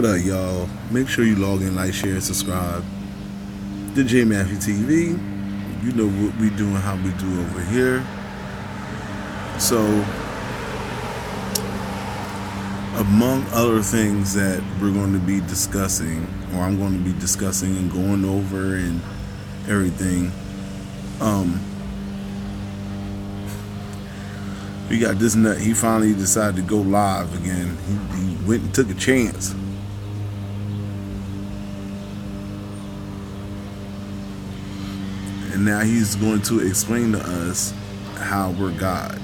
What up, y'all? Make sure you log in, like, share, and subscribe to J.Matthew TV. You know what we do and how we do over here. So, among other things that we're going to be discussing, or I'm going to be discussing and going over and everything, we got this nut. He finally decided to go live again. He went and took a chance. And now he's going to explain to us how we're God.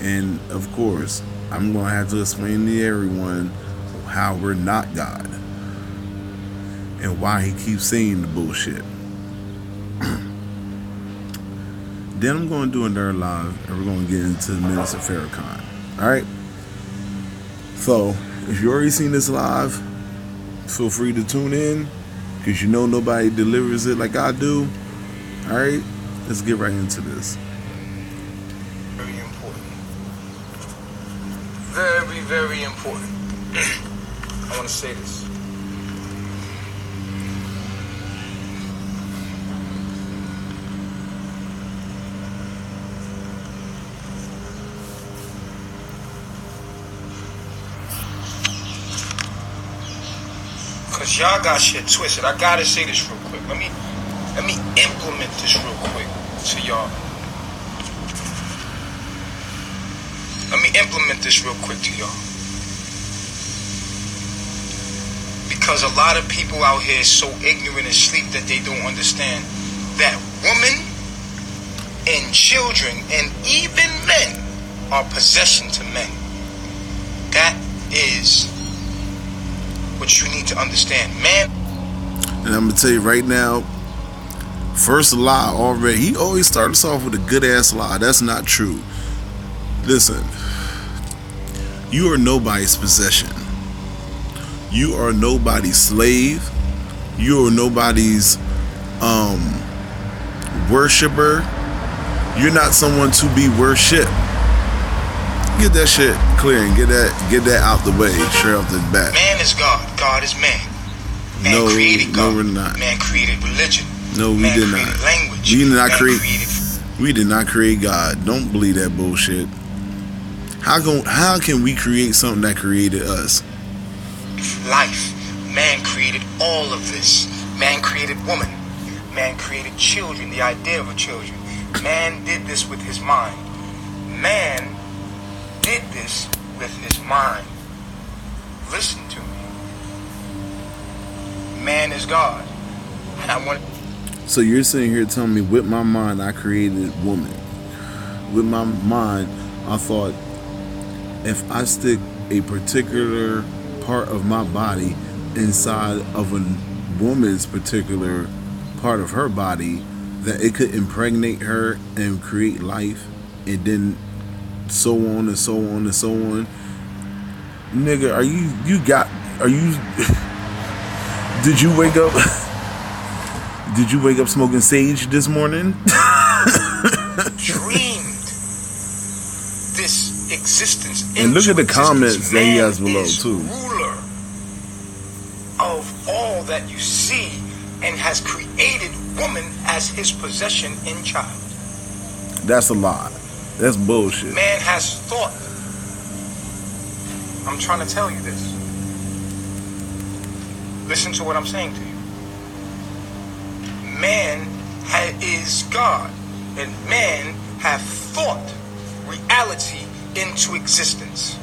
And of course, I'm going to have to explain to everyone how we're not God and why he keeps saying the bullshit. Then I'm going to do another live and we're going to get into the minutes of Farrakhan. Alright? So, if you already seen this live, feel free to tune in because you know nobody delivers it like I do. Alright? Let's get right into this. Very important. Very, very important. I want to say this. Cause y'all got shit twisted. I gotta say this real quick. Let me implement this real quick to y'all. Let me implement this real quick to y'all. Because a lot of people out here is so ignorant and sleep that they don't understand that women and children and even men are possession to men. That is what you need to understand, man. And I'm gonna tell you right now, first lie already. He always starts off with a good ass lie. That's not true. Listen, you are nobody's possession. You are nobody's slave. You are nobody's worshiper. You're not someone to be worshipped. Get that shit clear and get that out the way, straight off the bat. Man is God. God is man. Man created God. No, we're not. Man created religion. No, we man did created not. Language. We did not man create. Created... We did not create God. Don't believe that bullshit. How can we create something that created us? Life. Man created all of this. Man created woman. Man created children. The idea of a children. Man did this with his mind. Man did this with his mind. Listen to me. Man is God. And I want. So you're sitting here telling me with my mind I created woman. With my mind I thought if I stick a particular part of my body inside of a woman's particular part of her body, that it could impregnate her and create life, and then so on and so on and so on. Nigga, did you wake up did you wake up smoking sage this morning? Dreamed this existence. And look at the comments that he has below too. Ruler of all that you see and has created woman as his possession in child. That's a lie. That's bullshit. Man has thought. I'm trying to tell you this. Listen to what I'm saying to you. Man is God, and man have thought reality into existence.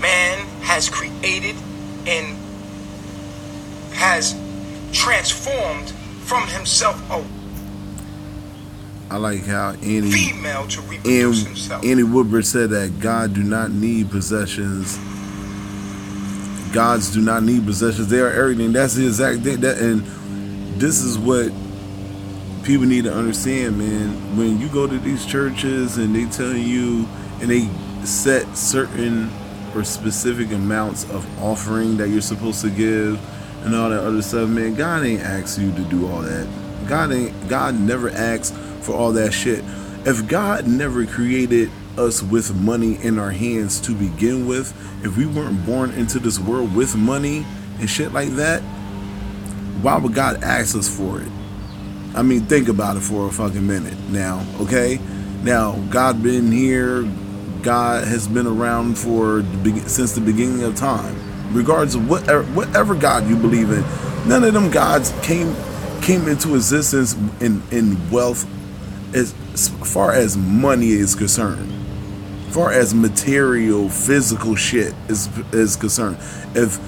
Man has created and has transformed from himself a I like how female to reproduce himself. Annie Woodbridge said that God do not need possessions. Gods do not need possessions. They are everything. That's the exact thing. And this is what people need to understand, man. When you go to these churches and they tell you, and they set certain or specific amounts of offering that you're supposed to give and all that other stuff, man, God ain't asked you to do all that. God never asked for all that shit. If God never created us with money in our hands to begin with, if we weren't born into this world with money and shit like that, why would God ask us for it? I mean, think about it for a fucking minute now, okay? Now, God been here, God has been around since the beginning of time. Regardless of whatever God you believe in, none of them gods came into existence in wealth as far as money is concerned. As far as material, physical shit is concerned. If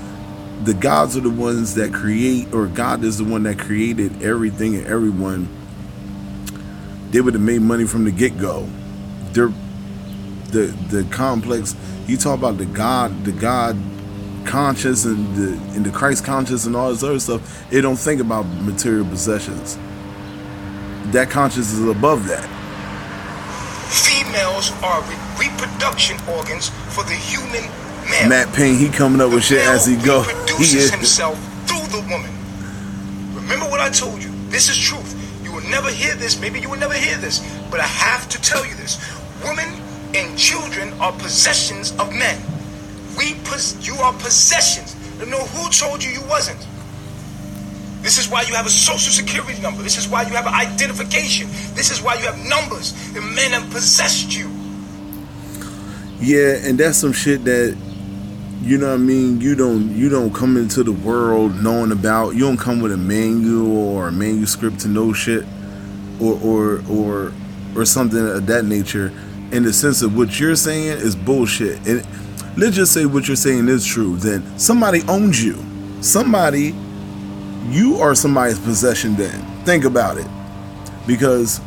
the gods are the ones that create, or God is the one that created everything and everyone, they would have made money from the get-go. The complex, you talk about the God conscious and the Christ conscious and all this other stuff, it don't think about material possessions. That conscious is above that. Females are reproduction organs for the human male. Matt Payne, he coming up with shit as he go. He produces himself through the woman. Remember what I told you. This is truth. You will never hear this. Maybe you will never hear this, but I have to tell you this. Women and children are possessions of men. You are possessions. I don't know who told you you wasn't. This is why you have a social security number. This is why you have an identification. This is why you have numbers. The men have possessed you. Yeah, and that's some shit that, you know what I mean, you don't come into the world knowing about. You don't come with a manual or a manuscript to know shit or something of that nature, in the sense of what you're saying is bullshit. And let's just say what you're saying is true. Then somebody owns you. You are somebody's possession then. Think about it. Because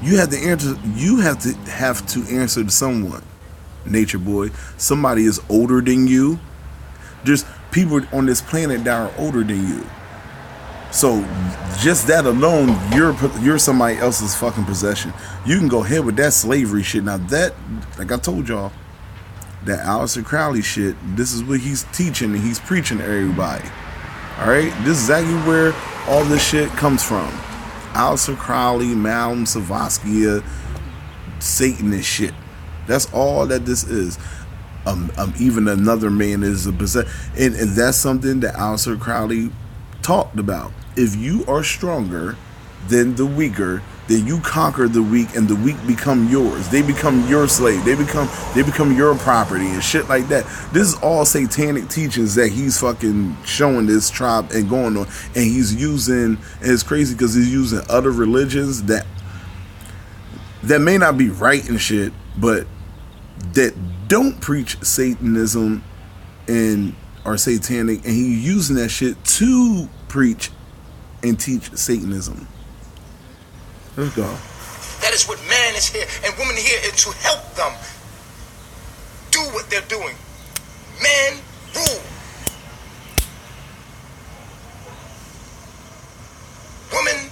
you have to answer to someone. Nature boy. Somebody is older than you. There's people on this planet that are older than you. So just that alone, you're somebody else's fucking possession. You can go ahead with that slavery shit. Now that, like I told y'all, that Aleister Crowley shit, this is what he's teaching and he's preaching to everybody. Alright? This is exactly where all this shit comes from. Aleister Crowley, Malcolm Savaskia, Satan and shit. That's all that this is. Even another man is a possession. And that's something that Aleister Crowley talked about. If you are stronger than the weaker, then you conquer the weak, and the weak become yours. They become your slave. They become your property and shit like that. This is all satanic teachings that he's fucking showing this tribe and going on. And he's using, and it's crazy because he's using other religions that may not be right and shit, but that don't preach Satanism and are satanic, and he's using that shit to preach and teach Satanism. Let's go. That is what man is here and woman here is to help them do what they're doing. Man rule. Women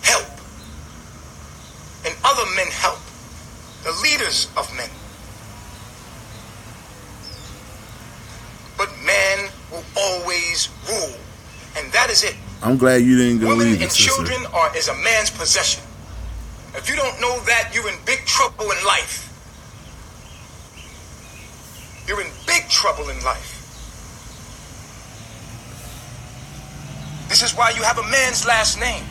help. And other men help. The leaders of men. But man will always rule. And that is it. I'm glad you didn't go Women either, and sister. children is a man's possession. If you don't know that, you're in big trouble in life. You're in big trouble in life. This is why you have a man's last name.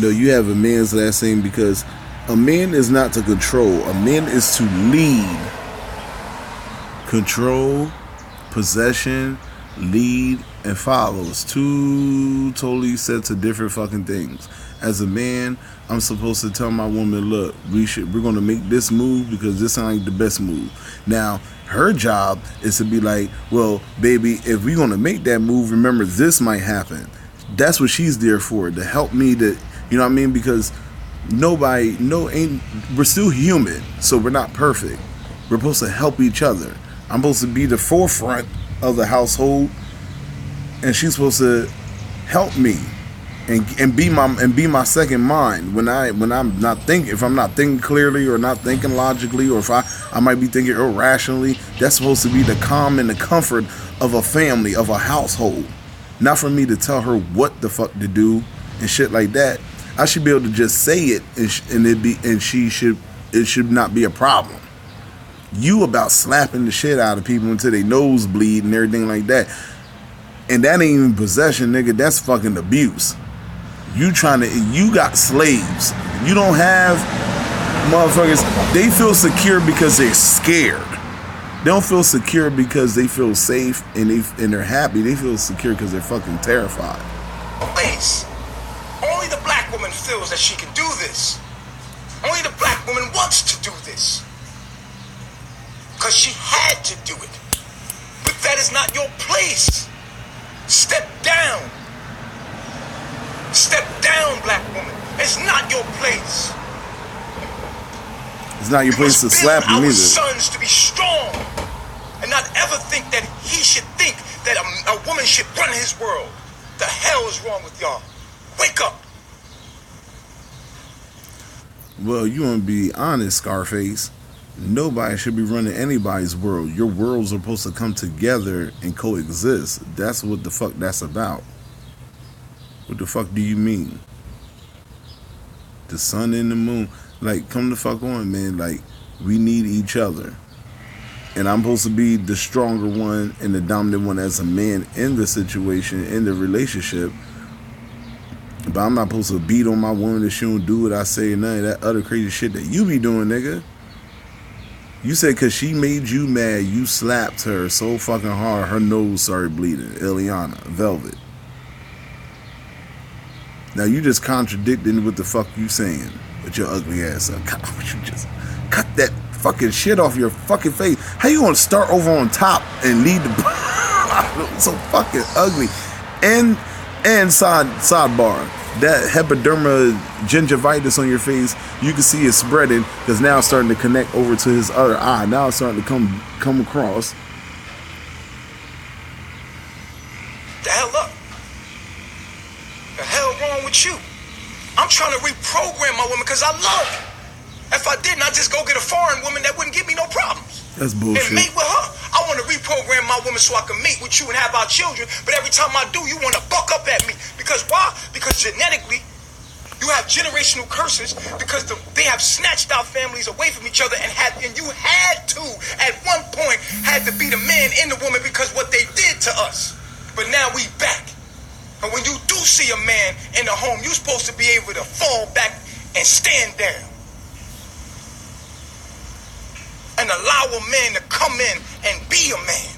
No, you have a man's last name because a man is not to control. A man is to lead. Control, possession, lead, and follows. Two totally sets of different fucking things. As a man, I'm supposed to tell my woman, look, we're going to make this move because this sounds like the best move. Now, her job is to be like, well, baby, if we're going to make that move, remember this might happen. That's what she's there for, to help me to, you know what I mean? Because we're still human, so we're not perfect. We're supposed to help each other. I'm supposed to be the forefront of the household, and she's supposed to help me and be my second mind when I'm not thinking. If I'm not thinking clearly or not thinking logically, or if I might be thinking irrationally, that's supposed to be the calm and the comfort of a family, of a household. Not for me to tell her what the fuck to do and shit like that, I should be able to just say it, it should not be a problem. You about slapping the shit out of people until they nose bleed and everything like that. And that ain't even possession, nigga. That's fucking abuse. You got slaves. You don't have motherfuckers. They feel secure because they're scared. They don't feel secure because they feel safe and they're happy. They feel secure because they're fucking terrified. Place. Only the black woman feels that she can do this. Only the black woman wants to do this. Because she had to do it. But that is not your place. Step down. Step down, black woman. It's not your place. It's not your place to slap him either. Our sons to be strong and not ever think that he should think that a woman should run his world. The hell is wrong with y'all? Wake up. Well, you want to be honest, Scarface. Nobody should be running anybody's world. Your worlds are supposed to come together and coexist. That's what the fuck that's about. What the fuck do you mean? The sun and the moon. Like, come the fuck on, man. Like, we need each other. And I'm supposed to be the stronger one and the dominant one as a man in the situation, in the relationship. But I'm not supposed to beat on my woman if she don't do what I say and none of that other crazy shit that you be doing, nigga. You said because she made you mad, you slapped her so fucking hard, her nose started bleeding. Ileana, Velvet. Now you just contradicting what the fuck you saying with your ugly ass up. You just cut that fucking shit off your fucking face. How you gonna start over on top and lead the so fucking ugly? And sidebar, that hypoderma gingivitis on your face, you can see it spreading because now it's starting to connect over to his other eye. Now it's starting to come across. The hell up. The hell wrong with you? I'm trying to reprogram my woman because I love her. If I didn't, I'd just go get a foreign woman that wouldn't give me no problems. That's bullshit. And mate with her. I want to reprogram my woman so I can mate with you and have our children. But every time I do, you want to buck up at me. Because why? Because genetically, you have generational curses because they have snatched our families away from each other and you had to, at one point, had to be the man in the woman because what they did to us. But now we back. And when you do see a man in the home, you're supposed to be able to fall back and stand down. And allow a man to come in and be a man.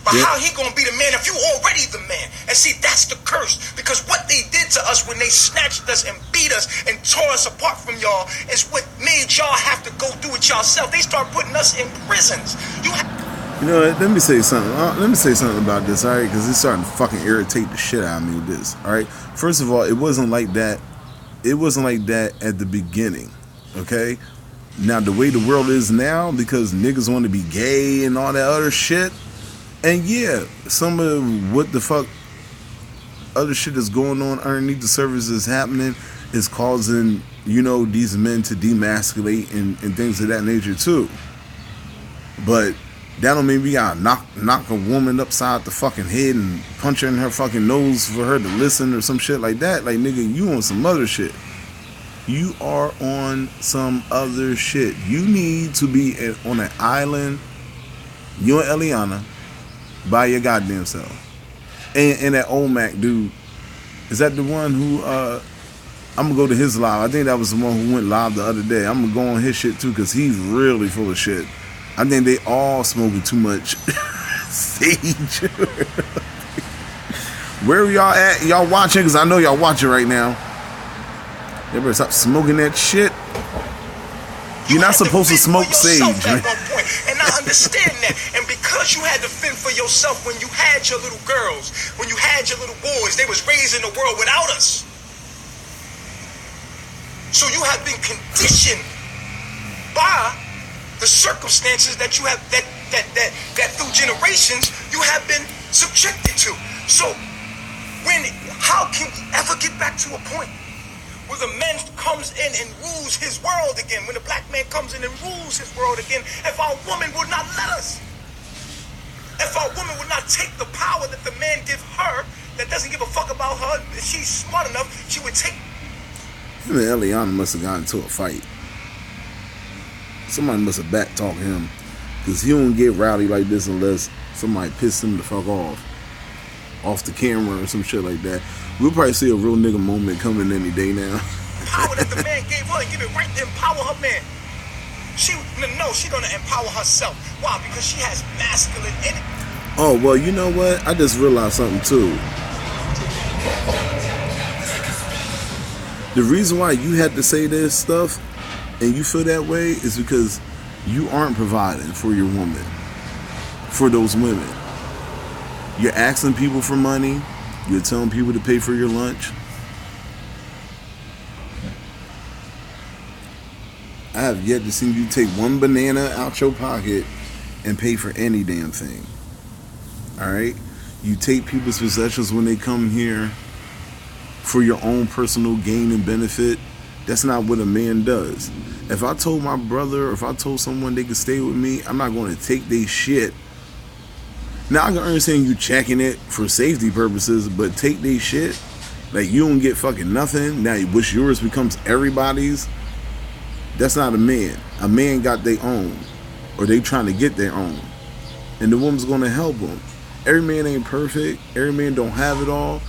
But how he gonna be the man if you already the man? And see, that's the curse. Because what they did to us when they snatched us and beat us and tore us apart from y'all is what made y'all have to go through it yourself. They start putting us in prisons. You know what? Let me say something. Let me say something about this, all right? Because it's starting to fucking irritate the shit out of me with this, all right? First of all, it wasn't like that. It wasn't like that at the beginning, okay? Now, the way the world is now, because niggas want to be gay and all that other shit, and yeah, some of what the fuck other shit is going on underneath the surface is happening is causing, you know, these men to demasculate and things of that nature too. But that don't mean we gotta knock a woman upside the fucking head and punch her in her fucking nose for her to listen or some shit like that. Like, nigga, you on some other shit. You are on some other shit. You need to be on an island, you and Eliana, by your goddamn self. And that old Mac dude, is that the one who, I'm gonna go to his live. I think that was the one who went live the other day. I'm gonna go on his shit too, because he's really full of shit. I think they all smoking too much sage. Where are y'all at? Y'all watching? Because I know y'all watching right now. You better stop smoking that shit. You're not supposed to smoke sage, man. And I understand that. And because you had to fend for yourself when you had your little girls, when you had your little boys, they was raised in the world without us. So you have been conditioned by the circumstances that you have that through generations you have been subjected to. So how can we ever get back to a point where the man comes in and rules his world again, when the black man comes in and rules his world again, if our woman would not let us, if our woman would not take the power that the man gives her, that doesn't give a fuck about her. If she's smart enough, she would take. Him and Eliana must have gotten into a fight. Somebody must have back talked him, because he don't get rowdy like this unless somebody pissed him the fuck off the camera or some shit like that. We'll probably see a real nigga moment coming any day now. Power that the man gave her and give it right to empower her man. She's gonna empower herself. Why? Because she has masculine energy. Oh, well, you know what? I just realized something too. The reason why you had to say this stuff and you feel that way is because you aren't providing for your woman, for those women. You're asking people for money. You're telling people to pay for your lunch. I have yet to see you take one banana out your pocket and pay for any damn thing. Alright? You take people's possessions when they come here for your own personal gain and benefit. That's not what a man does. If I told my brother or if I told someone they could stay with me, I'm not going to take their shit. Now I can understand you checking it for safety purposes, but take their shit. Like, you don't get fucking nothing. Now what's yours becomes everybody's. That's not a man. A man got their own, or they trying to get their own, and the woman's gonna help them. Every man ain't perfect. Every man don't have it all.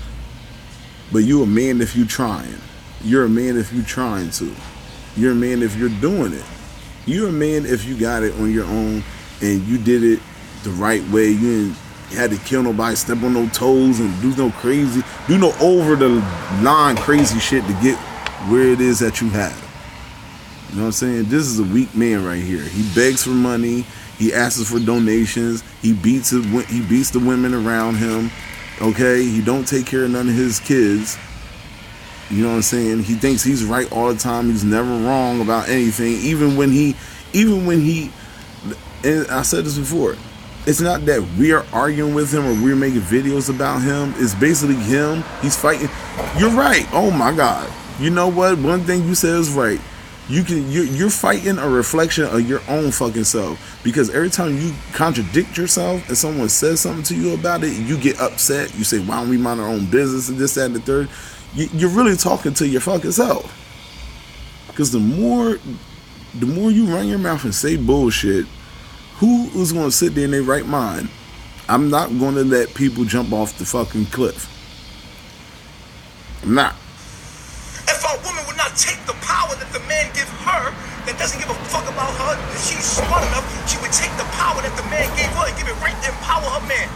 But you a man if you trying. You're a man if you trying to. You're a man if you're doing it. You're a man if you got it on your own and you did it the right way. You didn't had to kill nobody, step on no toes, and do no over the line crazy shit to get where it is that you have. You know what I'm saying? This is a weak man right here. He begs for money. He asks for donations. He beats the women around him. Okay? He don't take care of none of his kids. You know what I'm saying? He thinks he's right all the time. He's never wrong about anything. Even when he, and I said this before, it's not that we are arguing with him or we're making videos about him. It's basically him. He's fighting. You're right. Oh my God. You know what? One thing you said is right. You're fighting a reflection of your own fucking self, because every time you contradict yourself and someone says something to you about it, you get upset. You say, why don't we mind our own business and this, that, and the third. You're really talking to your fucking self, because the more you run your mouth and say bullshit, who is going to sit there in their right mind? I'm not going to let people jump off the fucking cliff. I'm not. If a woman would not take the power that the man give her, that doesn't give a fuck about her, if she's smart enough, she would take the power that the man gave her and give it right to empower her man.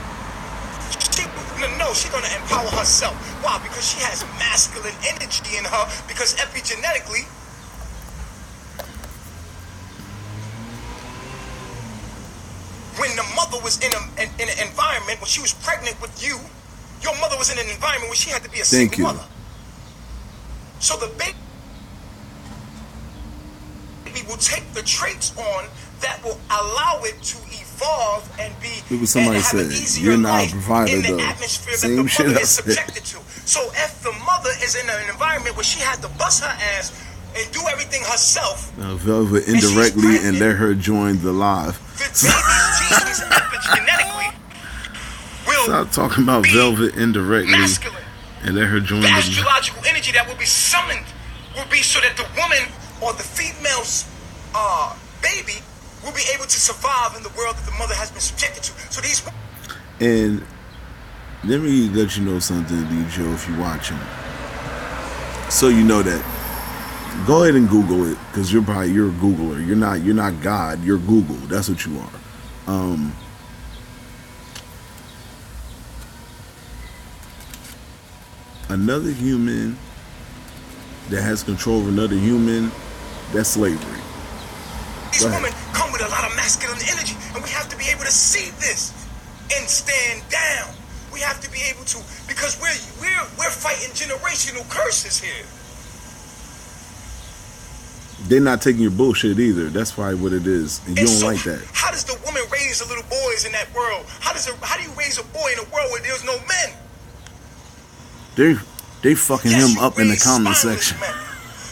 She's gonna empower herself. Why? Because she has masculine energy in her, because epigenetically, when the mother was in an environment, when she was pregnant with you, your mother was in an environment where she had to be a single mother. So the baby will take the traits on that will allow it to evolve and be. It was somebody said, "You're not a provider, though." Same shit I said. So if the mother is in an environment where she had to bust her ass and do everything herself, Velvet indirectly and let her join the live. The baby's genes epigenetically will stop talking about Velvet indirectly masculine. And let her join the the astrological energy that will be summoned will be so that the woman or the female's baby will be able to survive in the world that the mother has been subjected to. So these. And let me let you know something, DJ, if you're watching, so you know that. Go ahead and Google it, because you're a Googler. You're not God. You're Google. That's what you are. Another human that has control of another human, that's slavery. These women come with a lot of masculine energy, and we have to be able to see this and stand down. We have to be able to, because we're fighting generational curses here. They're not taking your bullshit either. That's probably what it is, and you don't like that. How does the woman raise the little boys in that world? How do you raise a boy in a world where there's no men? They fucking him up in the comment section. Men.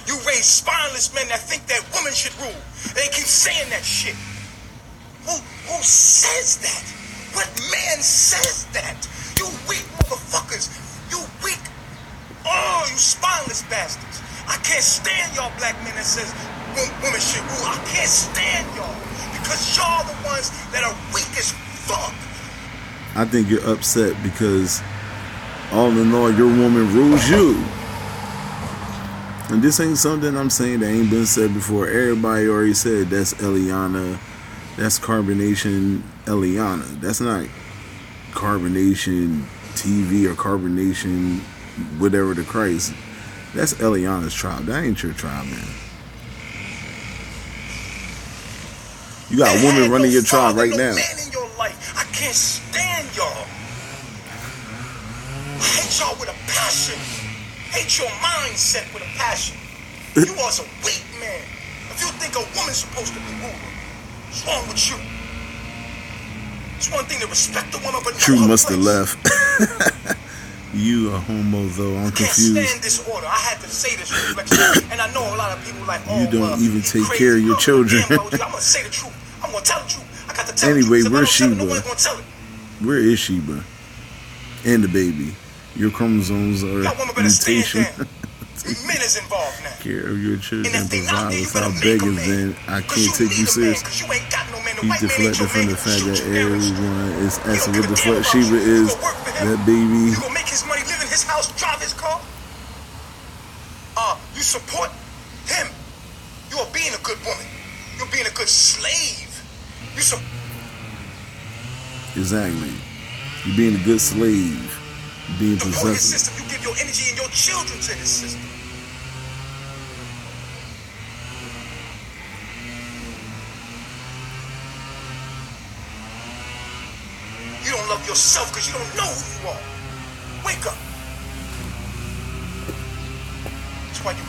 You raise spineless men that think that women should rule. They keep saying that shit. Who says that? What man says that? You weak motherfuckers. You weak can't stand y'all black men that says women should rule. I can't stand y'all because y'all the ones that are weak as fuck. I think you're upset because all in all, your woman rules you. And this ain't something I'm saying that ain't been said before. Everybody already said that's Eliana. That's Carbonation Eliana. That's not Carbonation TV or Carbonation whatever the Christ. That's Eliana's tribe. That ain't your tribe, man. You got a woman running your tribe right now. Man in your life. I can't stand y'all. I hate y'all with a passion. Hate your mindset with a passion. You are a weak man. If you think a woman's supposed to be ruler, what's wrong with you? It's one thing to respect a woman, but True must have left. You a homo though. I'm confused. I can't stand this order. I had to say this reflection. And I know a lot of people like, oh, you don't even take care of your children. I'm gonna say the truth. I'm gonna tell the truth. I got to tell anyway, the truth. where's Sheba? No one's gonna tell it. Where is Sheba? And the baby. Your chromosomes are mutation. Men is involved now. Care of your children and provide without begging, then I can't take you serious. He deflected from the fact that everyone is asking what the fuck Sheba is. That baby. You gonna make his money, live in his house, drive his car? You support him. You are being a good woman. You're being a good slave. Exactly. You're being a good slave. Being possessive. System. You give your energy and your children to his system. You don't love yourself because you don't know who you are. Wake up. That's why you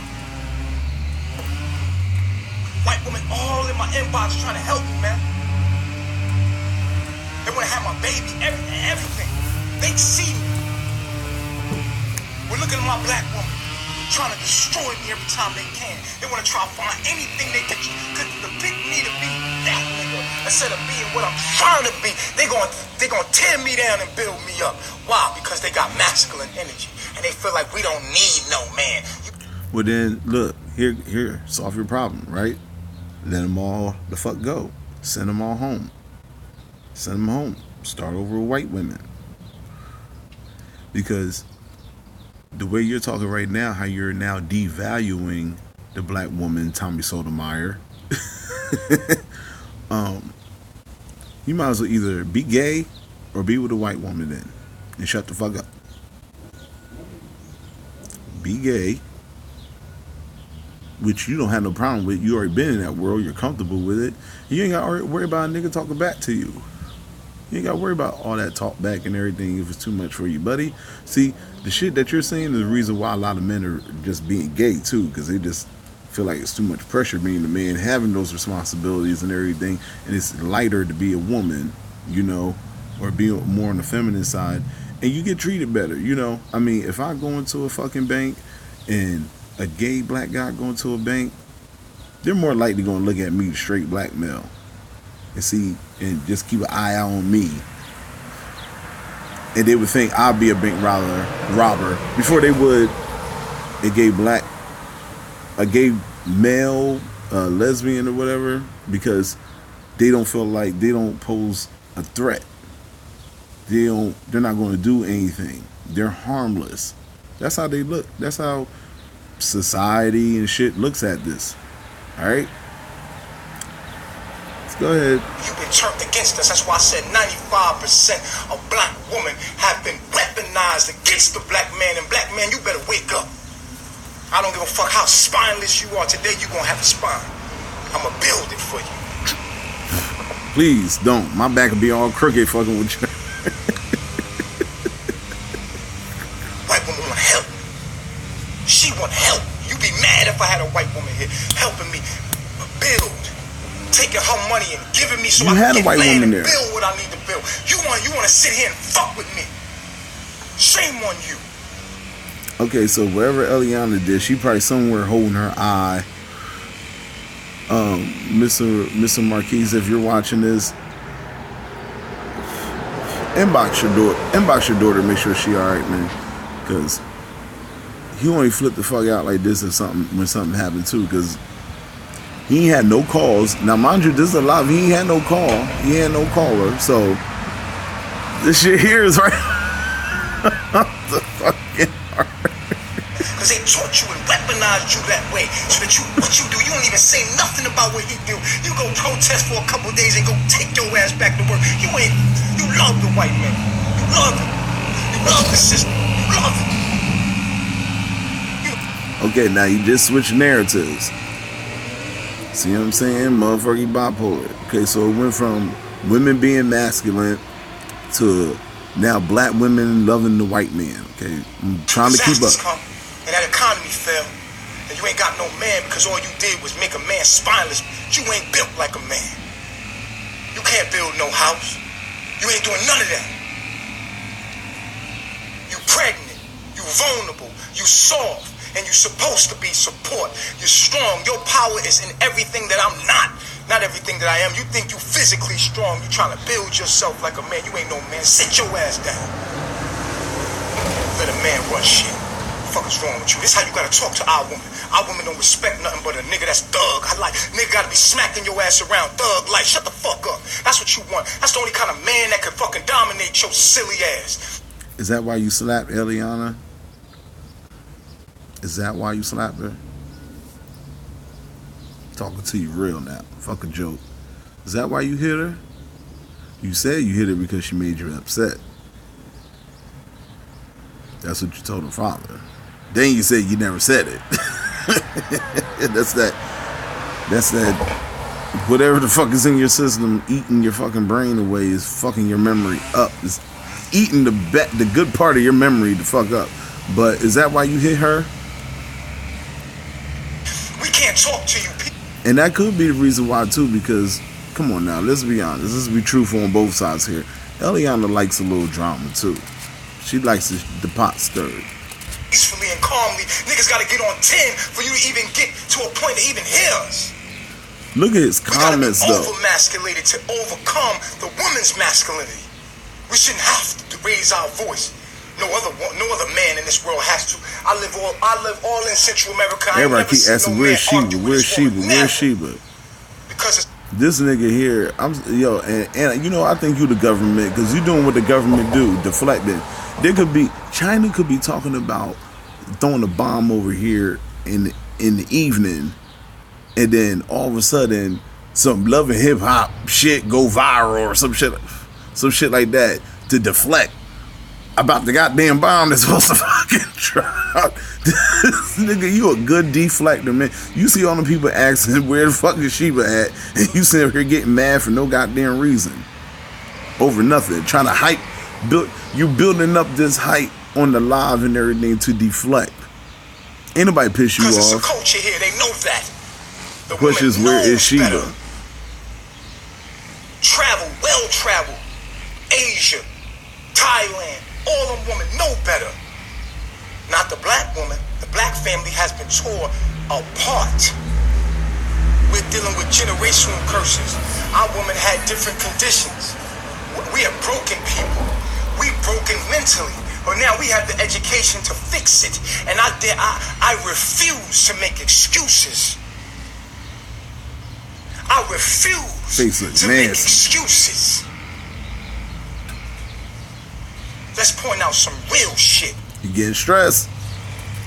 white women all in my inbox trying to help me, man. They want to have my baby, everything. They see me. We're looking at my black woman trying to destroy me every time they can. They want to try to find anything they can to depict me to be that nigga instead of being what I'm trying to be. They're gonna tear me down and build me up. Why? Because they got masculine energy and they feel like we don't need no man. Well then, look, here, solve your problem, right? Let them all the fuck go. Send them all home. Send them home. Start over with white women. Because the way you're talking right now, how you're now devaluing the black woman, Tommy Sotomayor, you might as well either be gay or be with a white woman then and shut the fuck up. Be gay, which you don't have no problem with. You already been in that world. You're comfortable with it. You ain't got to worry about a nigga talking back to you. You ain't got to worry about all that talk back and everything if it's too much for you, buddy. See, the shit that you're saying is the reason why a lot of men are just being gay, too, because they just feel like it's too much pressure being a man, having those responsibilities and everything, and it's lighter to be a woman, you know, or be more on the feminine side, and you get treated better, you know. I mean, if I go into a fucking bank and a gay black guy go into a bank, they're more likely going to look at me, straight black male, and see, and just keep an eye out on me. And they would think I'll be a bank robber before they would a gay male, lesbian or whatever, because they don't feel like they don't pose a threat. They're not going to do anything. They're harmless. That's how they look. That's how society and shit looks at this. All right? Go ahead. You've been turned against us. That's why I said 95% of black women have been weaponized against the black man. And black man, you better wake up. I don't give a fuck how spineless you are. Today you're going to have a spine. I'm going to build it for you. Please don't. My back will be all crooked fucking with you. White woman want help. She want help. You'd be mad if I had a white woman here helping me build. Taking her money and giving me so I can get land and build what I need to build. You want to sit here and fuck with me. Shame on you. Okay, so wherever Eliana did, she probably somewhere holding her eye. Mr. Marquise, if you're watching this, inbox your daughter. Make sure she alright, man. Because he only flipped the fuck out like this when something happened too, because he ain't had no calls. Now, mind you, this is a lot. He ain't had no call. He had no caller. So this shit here is right. The fucking heart. Because they taught you and weaponized you that way. So that what you do, you don't even say nothing about what he do. You go protest for a couple of days and go take your ass back to work. You love the white man. You love him. You love the system. You love him. Okay, now you just switch narratives. See what I'm saying? Motherfucking bipolar. Okay, so it went from women being masculine to now black women loving the white man. Okay, I'm trying to keep up. And that economy fell, and you ain't got no man because all you did was make a man spineless. You ain't built like a man. You can't build no house. You ain't doing none of that. You pregnant. You vulnerable. You soft. And you're supposed to be support. You're strong. Your power is in everything that I'm not. Not everything that I am. You think you physically strong. You trying to build yourself like a man. You ain't no man. Sit your ass down. Let a man run shit. What the fuck is wrong with you? This is how you gotta talk to our women. Our women don't respect nothing but a nigga that's thug. Nigga gotta be smacking your ass around. Thug like, shut the fuck up. That's what you want. That's the only kind of man that can fucking dominate your silly ass. Is that why you slapped Eliana? Is that why you slapped her? Talking to you real now. Fuck a joke. Is that why you hit her? You said you hit her because she made you upset. That's what you told her father. Then you said you never said it. That's that. Whatever the fuck is in your system, eating your fucking brain away is fucking your memory up. It's eating the good part of your memory to fuck up. But is that why you hit her? We can't talk to you. And that could be the reason why too, because come on now, let's be honest. Let's be truthful on both sides here. Eliana likes a little drama too. She likes the pot stirred. Peacefully and calmly, niggas gotta get on 10 for you to even get to a point to even hear us. Look at his comments though. Over-masculated to overcome the woman's masculinity. We shouldn't have to raise our voice. No other man in this world has to. I live all in Central America. Everybody keep asking, where's Sheba? Where's Sheba? Where's Sheba? Because this nigga here, and you know, I think you the government, because you doing what the government do, deflecting. China could be talking about throwing a bomb over here in the evening, and then all of a sudden some Love and Hip Hop shit go viral or some shit like that to deflect about the goddamn bomb that's supposed to fucking drop. This nigga, you a good deflector, man. You see all the people asking where the fuck is Sheba at, and you sitting here getting mad for no goddamn reason over nothing, trying to hype. You building up this hype on the live and everything to deflect. Ain't nobody piss you off. Because it's a culture here, they know that. The question is, where is Sheba? Well traveled. Asia, Thailand, all them women know better. Not the black woman. The black family has been torn apart. We're dealing with generational curses. Our women had different conditions. We are broken people. We broken mentally. But now we have the education to fix it. And I refuse to make excuses. I refuse to make excuses. Let's point out some real shit. You getting stressed.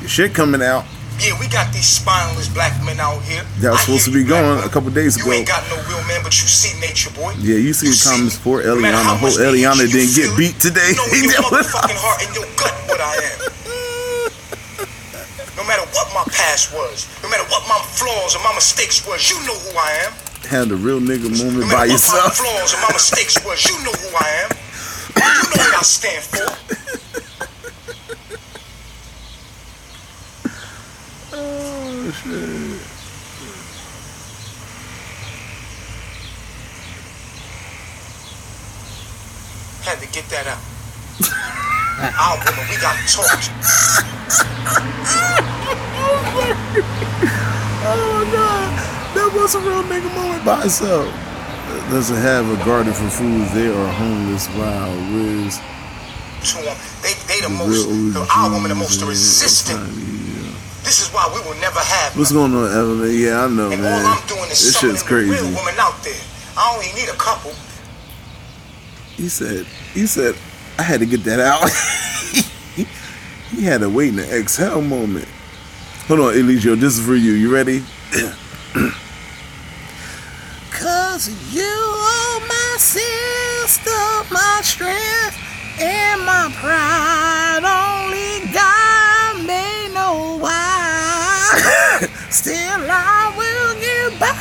Your shit coming out. Yeah, we got these spineless black men out here. That was supposed to be going a couple days ago. You ain't got no real man, but you see Natureboy. Yeah, you see the comments for Eliana. I hope Eliana didn't get beat today. You know in your motherfucking heart and your gut what I am. No matter what my past was, no matter what my flaws or my mistakes was, you know who I am. Had a real nigga moment by yourself. No matter what my flaws or my mistakes was, you know who I am. You know what I stand for. Oh, shit. Had to get that out. Our woman, we got to talk. Oh, God. That was a real nigga moment by itself. Doesn't have a garden for food. They are homeless. Wow, Wiz. They they the most, our women the most resistant. This is why we will never have. What's going on, Evelyn? Yeah, I know, and man. all I'm doing is this shit's crazy. Real women out there. I only need a couple. He said, I had to get that out. He had to wait in the exhale moment. Hold on, Eligio, this is for you. You ready? Cause you are my sister, my strength, and my pride. Only God may know why. Still I will get by.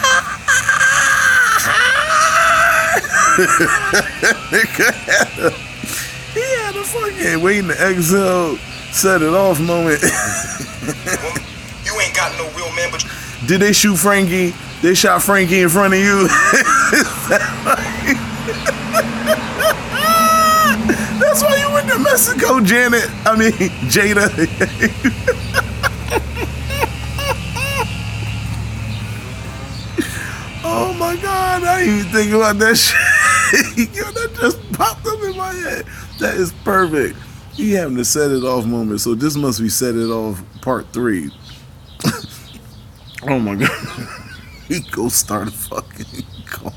He had a fucking waiting to exhale, set it off moment. You ain't got no real man, but did they shoot Frankie? They shot Frankie in front of you. That's why you went to Mexico, Janet. I mean, Jada. Oh my God, I didn't even think about that shit. Yo, that just popped up in my head. That is perfect. He having to set it off moment. So this must be set it off part 3. Oh my God. He go start a fucking cult.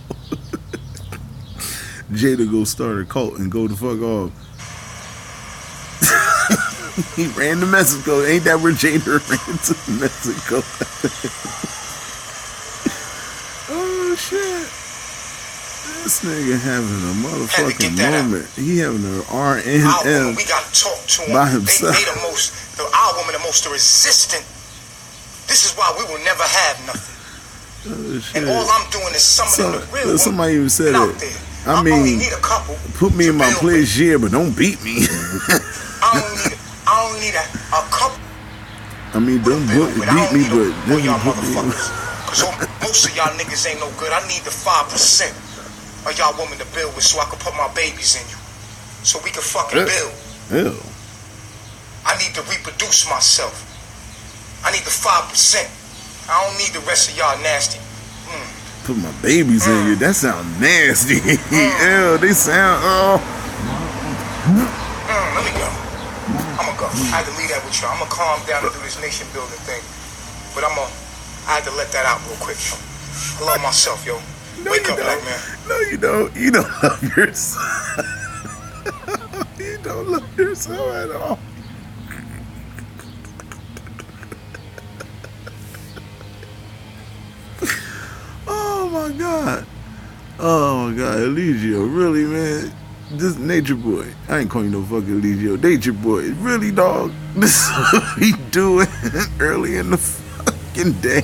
Jada go start a cult and go the fuck off. He ran to Mexico. Ain't that where Jada ran to Mexico? Oh shit. This nigga having a motherfucking moment. He having an RNM we gotta talk to him. By himself. They the most, our women the most resistant. This is why we will never have nothing. Oh, and all I'm doing is summoning the real somebody even said out it. there. I mean, only need a couple put me in my place, yeah, but don't beat me. I don't need a couple. I mean, don't beat me, but then y'all put me. Because most of y'all niggas ain't no good. I need the 5% of y'all women to build with, so I can put my babies in you, so we can fucking build. Ew. I need to reproduce myself. I need the 5%. I don't need the rest of y'all nasty. Put my babies in you. That sound nasty. Ew, they sound. Let me go. I'ma go. I had to leave that with you. I'ma calm down and do this nation building thing. But I had to let that out real quick, yo. I love myself, yo. No, Wake up, don't. black man. No, you don't. You don't love yourself. You don't love yourself at all. Oh my God. Oh my God. Eligio, really, man? This Natureboy. I ain't calling you no fucking Eligio. Natureboy. Really, dog? This is what he doing early in the fucking day.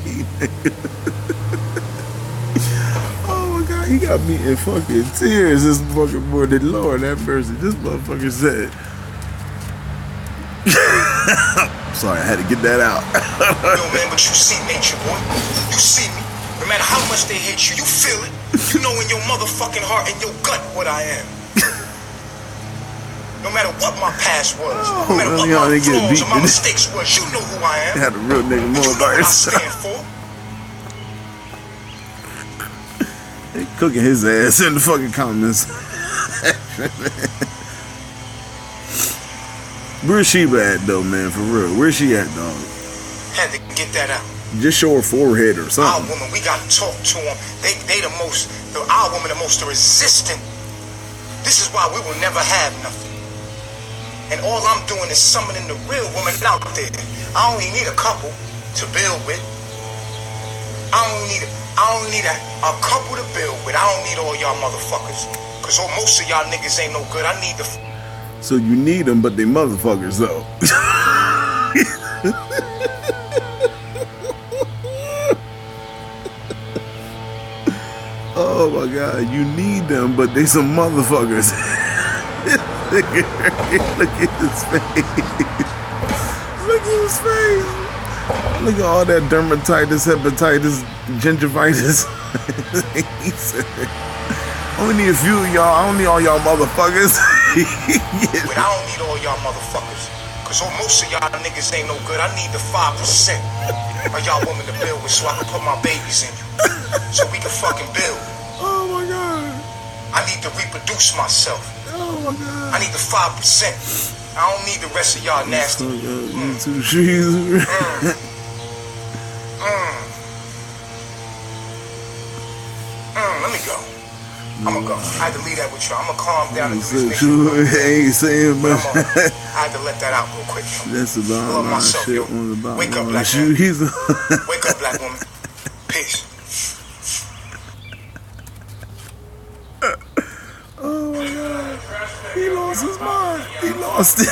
Oh my God. He got me in fucking tears. This fucking boy. The Lord that person. This motherfucker said. Sorry, I had to get that out. Yo, man, but you see Natureboy. You see me. No matter how much they hate you, you feel it. You know in your motherfucking heart and your gut what I am. No matter what my past was, no matter what my flaws or my mistakes was, you know who I am. Had a real nigga more you know about what yourself. I stand for. They cooking his ass in the fucking comments. Where's she at though, man? For real, where's she at, dog? Had to get that out. Just show her forehead or something. Our women, we gotta talk to them. They the most, our women the most resistant. This is why we will never have nothing. And all I'm doing is summoning the real women out there. I only need a couple to build with. I only need a couple to build with. I don't need all y'all motherfuckers. Cause most of y'all niggas ain't no good. I need the. So you need them, but they motherfuckers though. Oh my God, you need them, but they some motherfuckers. Look at his face. Look at his face. Look at all that dermatitis, hepatitis, gingivitis. He said, I only need a few of y'all. I don't need all y'all motherfuckers. Yeah. But I don't need all y'all motherfuckers. Cause most of y'all niggas ain't no good. I need the 5% of y'all women to build with, so I can put my babies in you. So we can fucking build. Oh my God. I need to reproduce myself. Oh my God. I need the 5%. I don't need the rest of y'all nasty. You two trees. Let me go. I'ma go. I had to leave that with you. I'ma calm down and do this ain't saying much. I had to let that out real quick. That's about my shit on the bottom. Wake up, black woman. Wake up, black woman. Peace. Oh my God. He lost his mind. He lost it.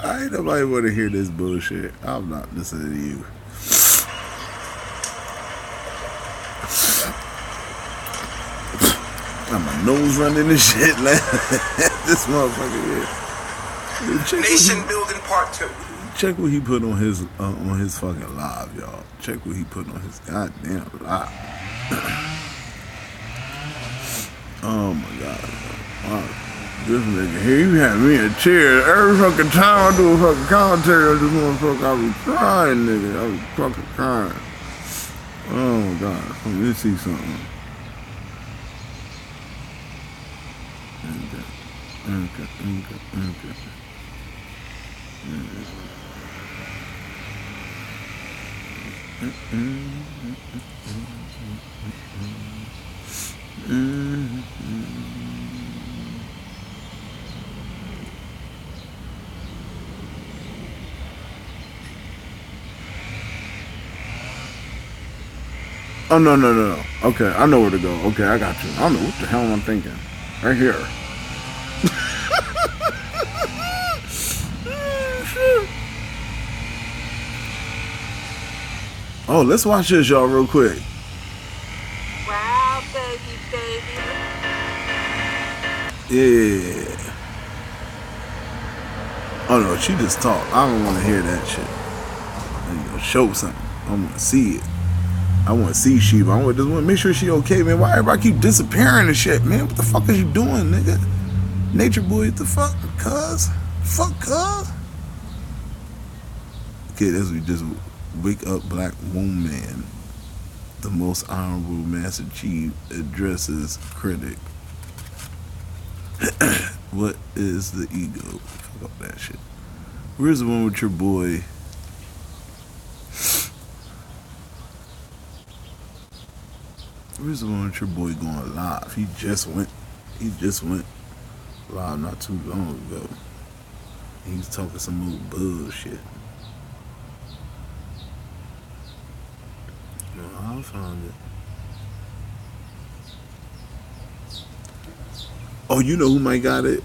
I ain't nobody want to hear this bullshit. I'm not listening to you. Got my nose running and shit, man. This motherfucker here. Nation building part 2. Check what he put on his fucking live, y'all. Check what he put on his goddamn live. Oh my God. Wow. This nigga here, you had me in tears. Every fucking time I do a fucking commentary on this motherfucker, I was crying, nigga. I was fucking crying. Oh my God. Let me see something. Okay. Oh, no. Okay, I know where to go. Okay, I got you. I don't know what the hell am I thinking. Right here. Oh, let's watch this, y'all, real quick. Wow, baby. Yeah. Oh, no, she just talked. I don't want to hear that shit. I need to show something. I want to see it. I want to see Sheba. I just want to make sure she okay, man. Why everybody keep disappearing and shit, man? What the fuck is you doing, nigga? Natureboy, what the fuck? Cuz? Fuck, cuz? Okay, that's what we just... Wake up, black woman. The most honorable Master Chief addresses critic. What is the ego? Fuck up that shit. Where's the one with your boy? Where's the one with your boy going live? He just went live not too long ago. He's talking some old bullshit. I found it. Oh, you know who might got it?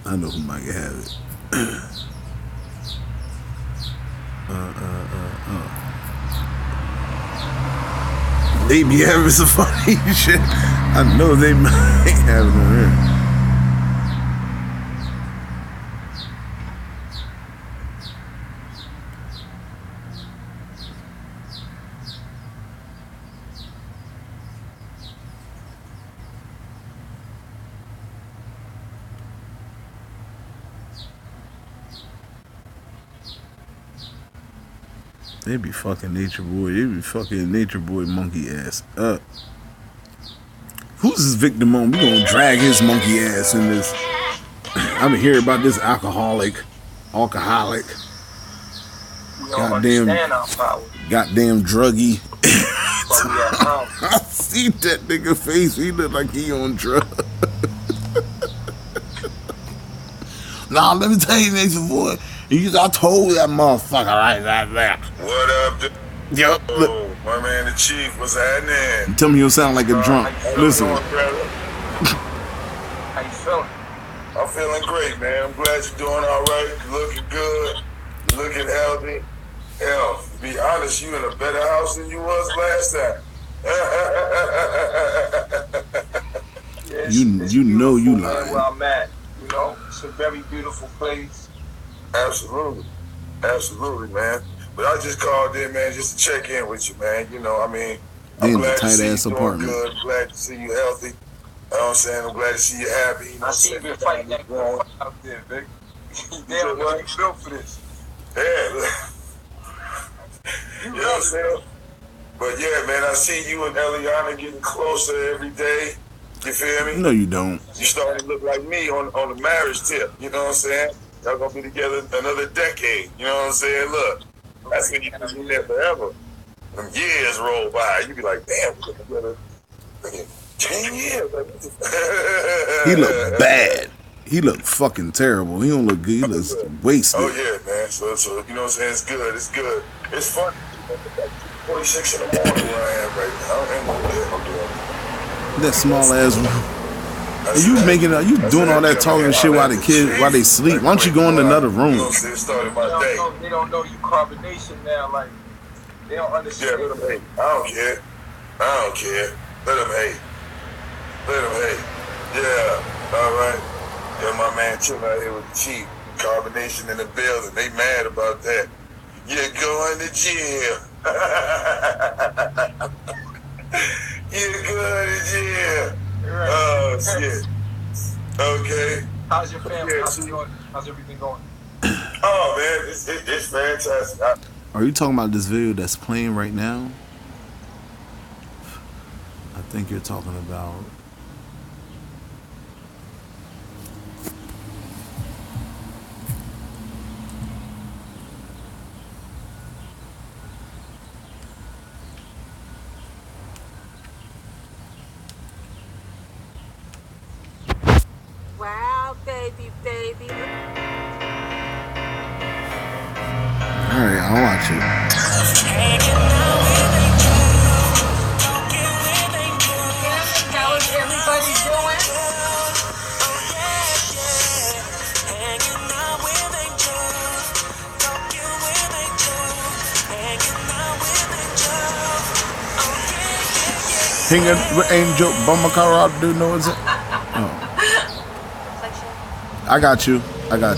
I know who might have it. They be having some funny shit. I know they might have it on here. They be fucking Natureboy. They be fucking Natureboy monkey ass up. Who's this victim on? We gonna drag his monkey ass in this. I've been hearing about this alcoholic. Goddamn druggy. I see that nigga face. He look like he on drugs. Nah, let me tell you, Natureboy. I told that motherfucker right there. What up, Yup. Oh, my man, the chief, what's happening? Tell me you sound like a drunk. Listen. How you feeling? I'm feeling great, man. I'm glad you're doing all right. You're looking good. You're looking healthy. Hell, to be honest, you in a better house than you was last time. You know you lying. Where I'm at, you know, it's a very beautiful place. Absolutely, man. But I just called in, man, just to check in with you, man. You know, I mean, I'm glad to see you doing good. I'm glad to see you healthy. You know what I'm saying? I'm glad to see you happy. You know, I see you been fighting that good out there, big. You damn well you built for this. Yeah. You know what I'm saying? But yeah, man, I see you and Eliana getting closer every day. You feel me? No, you don't. You starting to look like me on the marriage tip. You know what I'm saying? Y'all gonna be together another decade. You know what I'm saying? Look, that's when you can be there forever. Them years roll by. You be like, damn, we're together 10 years. He look bad. He look fucking terrible. He don't look good. He looks wasted. Oh yeah, man. So you know what I'm saying? It's good. It's good. It's fun. 46 in the morning where I am right now. I ain't no damn I'm doing. That small ass. You doing all that talking shit while they sleep. Why don't you go in another room? They don't know you carbonation now. Like they don't understand. Yeah, let them hate. I don't care. Let them hate. Yeah. All right. Yeah, my man chilling out here with the chief. Carbonation in the building. They mad about that. You're going to jail. You're going to jail. Right. Oh, shit. Okay. How's your family? How's everything going? Oh, man, it's fantastic. Are you talking about this video that's playing right now? I think you're talking about... Wow, baby. Alright, I'll watch it. How's everybody doing? Hanging with Angel Bamakara, do you know is it? Oh. I got you. What does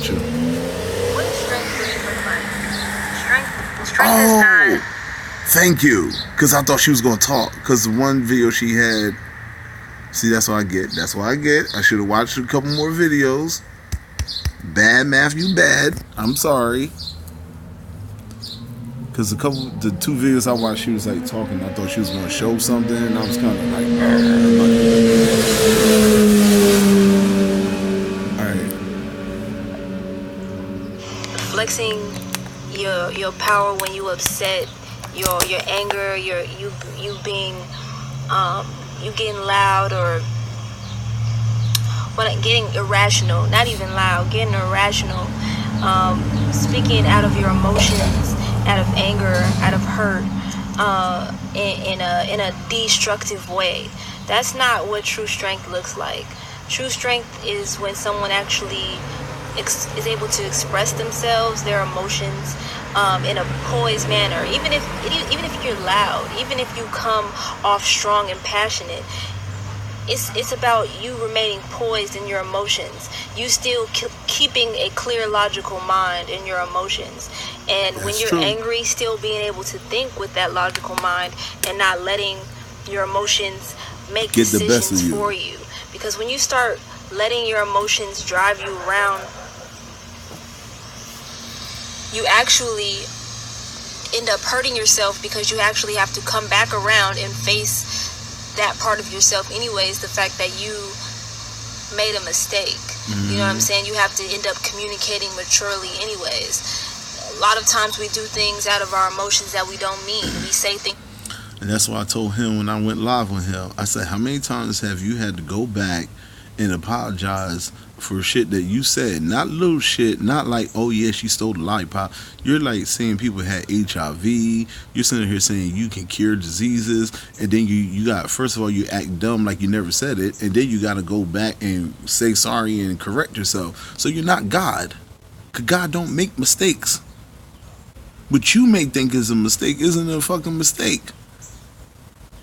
strength really look like? Strength Oh, is not. thank you. Because I thought she was going to talk. Because one video she had... See, that's what I get. I should have watched a couple more videos. Bad, Matthew, bad. I'm sorry. Because the two videos I watched, she was like talking. I thought she was going to show something. And I was kind of like... Flexing your power when you upset, your anger, you being you getting loud or getting irrational, not even loud, getting irrational, speaking out of your emotions, out of anger, out of hurt, in a destructive way. That's not what true strength looks like. True strength is when someone actually is able to express themselves, their emotions, in a poised manner. Even if you're loud, even if you come off strong and passionate, it's about you remaining poised in your emotions. You still keeping a clear, logical mind in your emotions. And when you're angry, still being able to think with that logical mind and not letting your emotions make decisions for you. Because when you start letting your emotions drive you around, you actually end up hurting yourself, because you actually have to come back around and face that part of yourself anyways, the fact that you made a mistake. You know what I'm saying? You have to end up communicating maturely anyways. A lot of times we do things out of our emotions that we don't mean. We say things. And that's why I told him when I went live with him, I said, how many times have you had to go back and apologize for shit that you said? Not little shit, not like, oh yeah, she stole the lollipop. You're like saying people had HIV. You're sitting here saying you can cure diseases, and then you got, first of all, you act dumb like you never said it, and then you got to go back and say sorry and correct yourself. So you're not God, because God don't make mistakes. What you may think is a mistake isn't a fucking mistake.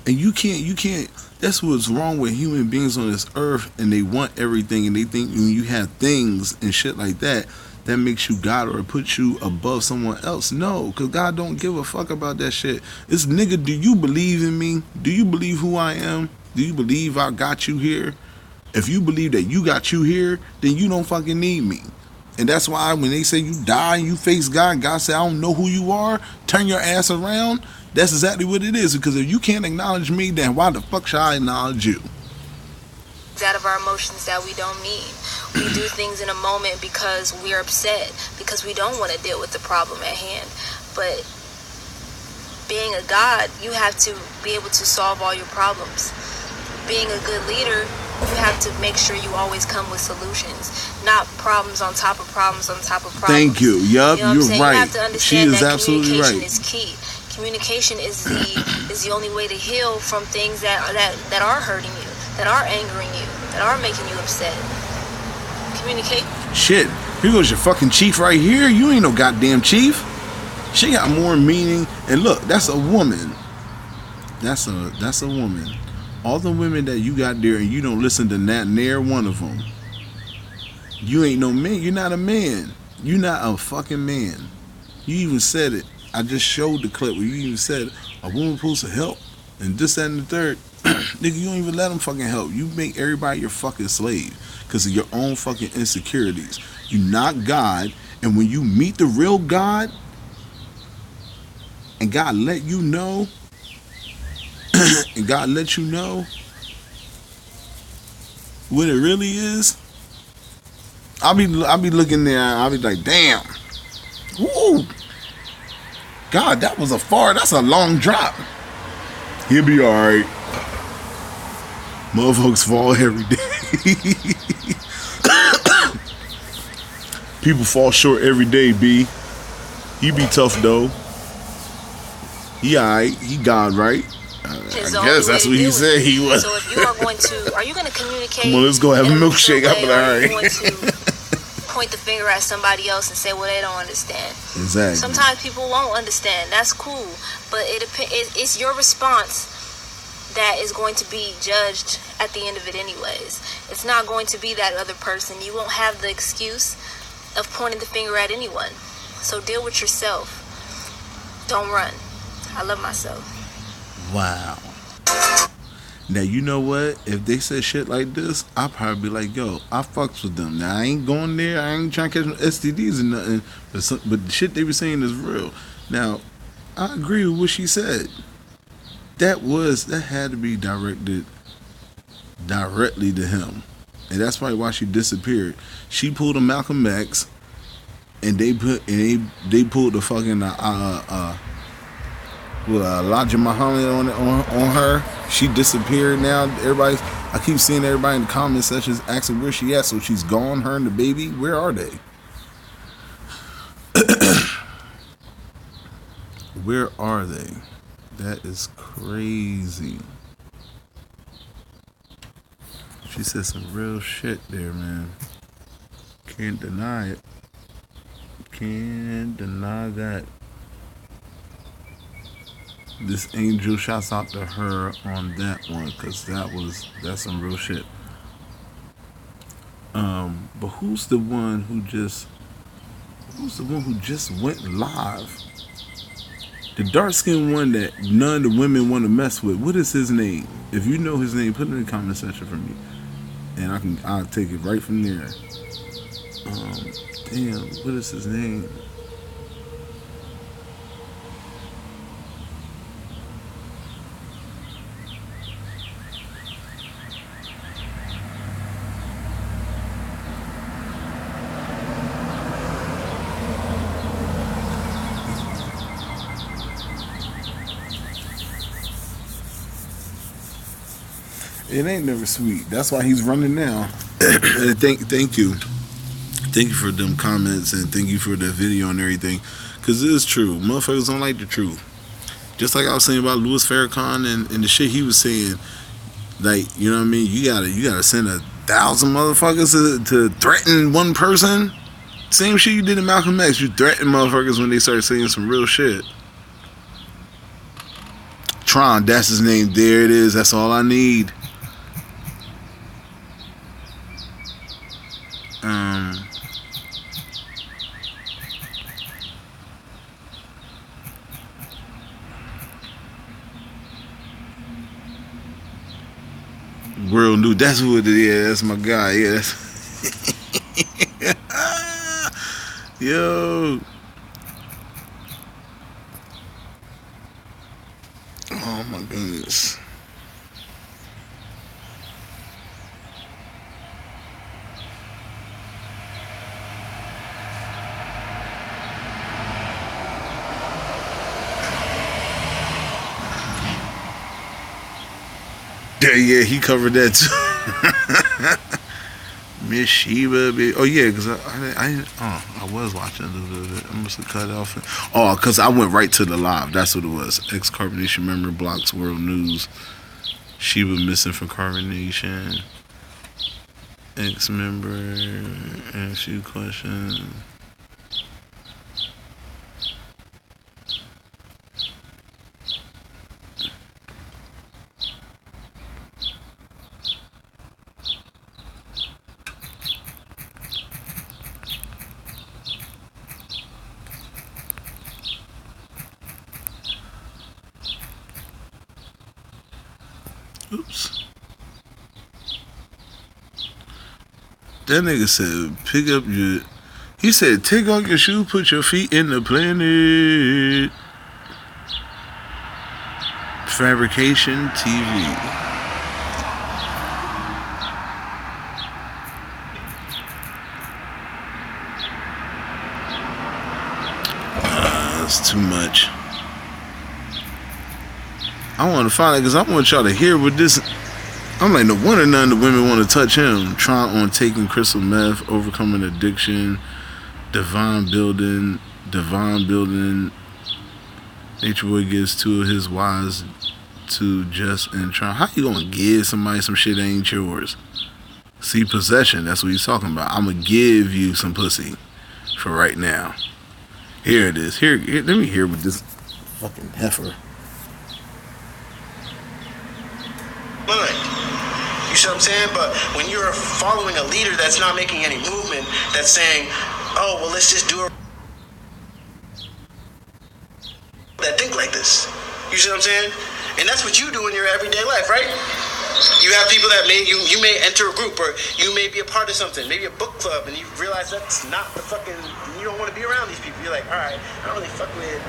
And you can't, that's what's wrong with human beings on this earth, and they want everything, and they think when you have things and shit like that, that makes you God or puts you above someone else. No, because God don't give a fuck about that shit. It's, nigga, do you believe in me? Do you believe who I am? Do you believe I got you here? If you believe that you got you here, then you don't fucking need me. And that's why when they say you die and you face God, God say, I don't know who you are, turn your ass around. That's exactly what it is. Because if you can't acknowledge me, then why the fuck should I acknowledge you? out of our emotions that we don't mean. We do things in a moment because we're upset, because we don't want to deal with the problem at hand. But being a God, you have to be able to solve all your problems. Being a good leader, you have to make sure you always come with solutions, not problems on top of problems on top of problems. Thank you. Yup, you know you're right. You have to understand she is that absolutely communication right. is key. Communication is the only way to heal from things that are hurting you, that are angering you, that are making you upset. Communicate. Shit, here goes your fucking chief right here. You ain't no goddamn chief. She got more meaning. And look, that's a woman. That's a woman. All the women that you got there and you don't listen to that, near one of them. You ain't no man. You're not a man. You're not a fucking man. You even said it. I just showed the clip where you even said a woman supposed to help and this, that, and the third. Nigga, you don't even let them fucking help. You make everybody your fucking slave because of your own fucking insecurities. You're not God. And when you meet the real God and God let you know, and God let you know what it really is, I'll be looking there, I'll be like, damn. Woo! God, that's a long drop. He'll be alright. Motherfuckers fall every day. People fall short every day, B. He be tough though. He alright. He God, right? I guess that's what he said he was. So if you are you going to communicate? Come on, let's go have a milkshake. I'm alright. Going to point the finger at somebody else and say, well, they don't understand. Exactly. Sometimes people won't understand. That's cool, but it's your response that is going to be judged at the end of it anyways. It's not going to be that other person. You won't have the excuse of pointing the finger at anyone. So deal with yourself. Don't run. I love myself. Wow. Now, you know what? If they said shit like this, I'll probably be like, yo, I fucks with them. Now, I ain't going there. I ain't trying to catch no STDs or nothing. But the shit they were saying is real. Now, I agree with what she said. That had to be directed directly to him. And that's probably why she disappeared. She pulled a Malcolm X, and they pulled the fucking Elijah Muhammad on her. She disappeared now. I keep seeing everybody in the comment sections asking where she at. So she's gone, her and the baby. Where are they? Where are they? That is crazy. She said some real shit there, man. Can't deny it. Can't deny that. This angel, shouts out to her on that one, because that's some real shit. But who's the one who just went live? The dark skinned one that none of the women want to mess with. What is his name? If you know his name, put it in the comment section for me, and I'll take it right from there. Damn, what is his name? It ain't never sweet. That's why he's running now. Thank you for them comments, and thank you for the video and everything. Cause it is true. Motherfuckers don't like the truth. Just like I was saying about Louis Farrakhan and the shit he was saying. Like, you know what I mean? You gotta send 1,000 motherfuckers to threaten one person. Same shit you did in Malcolm X. You threaten motherfuckers when they start saying some real shit. Tron, that's his name. There it is. That's all I need. World New. That's who it is. Yeah, that's my guy. Yeah, that's yo. Oh my goodness. Yeah, he covered that too. Miss Sheba, oh yeah, because I was watching a little bit. I must have cut it off. Oh, because I went right to the live. That's what it was. Ex-carbonation member blocks world news. Sheba missing from carbonation. Ex-member ask you questions. Oops. That nigga said, pick up your... He said, take off your shoe, put your feet in the planet. Fabrication TV. That's too much. I want to find it because I want y'all to hear what this... I'm like, no wonder none of the women want to touch him. Trying on taking crystal meth, overcoming addiction, divine building. Natureboy gives two of his wives to Just and Tron. How you gonna give somebody some shit that ain't yours? See, possession, that's what he's talking about. I'm gonna give you some pussy for right now. Here it is. Here, let me hear what this fucking heifer. You see what I'm saying? But when you're following a leader that's not making any movement, that's saying, oh, well, let's just do it. That think like this. You see what I'm saying? And that's what you do in your everyday life, right? You have people that you may enter a group, or you may be a part of something, maybe a book club, and you realize that's not the fucking, you don't want to be around these people. You're like, all right, I don't really fuck with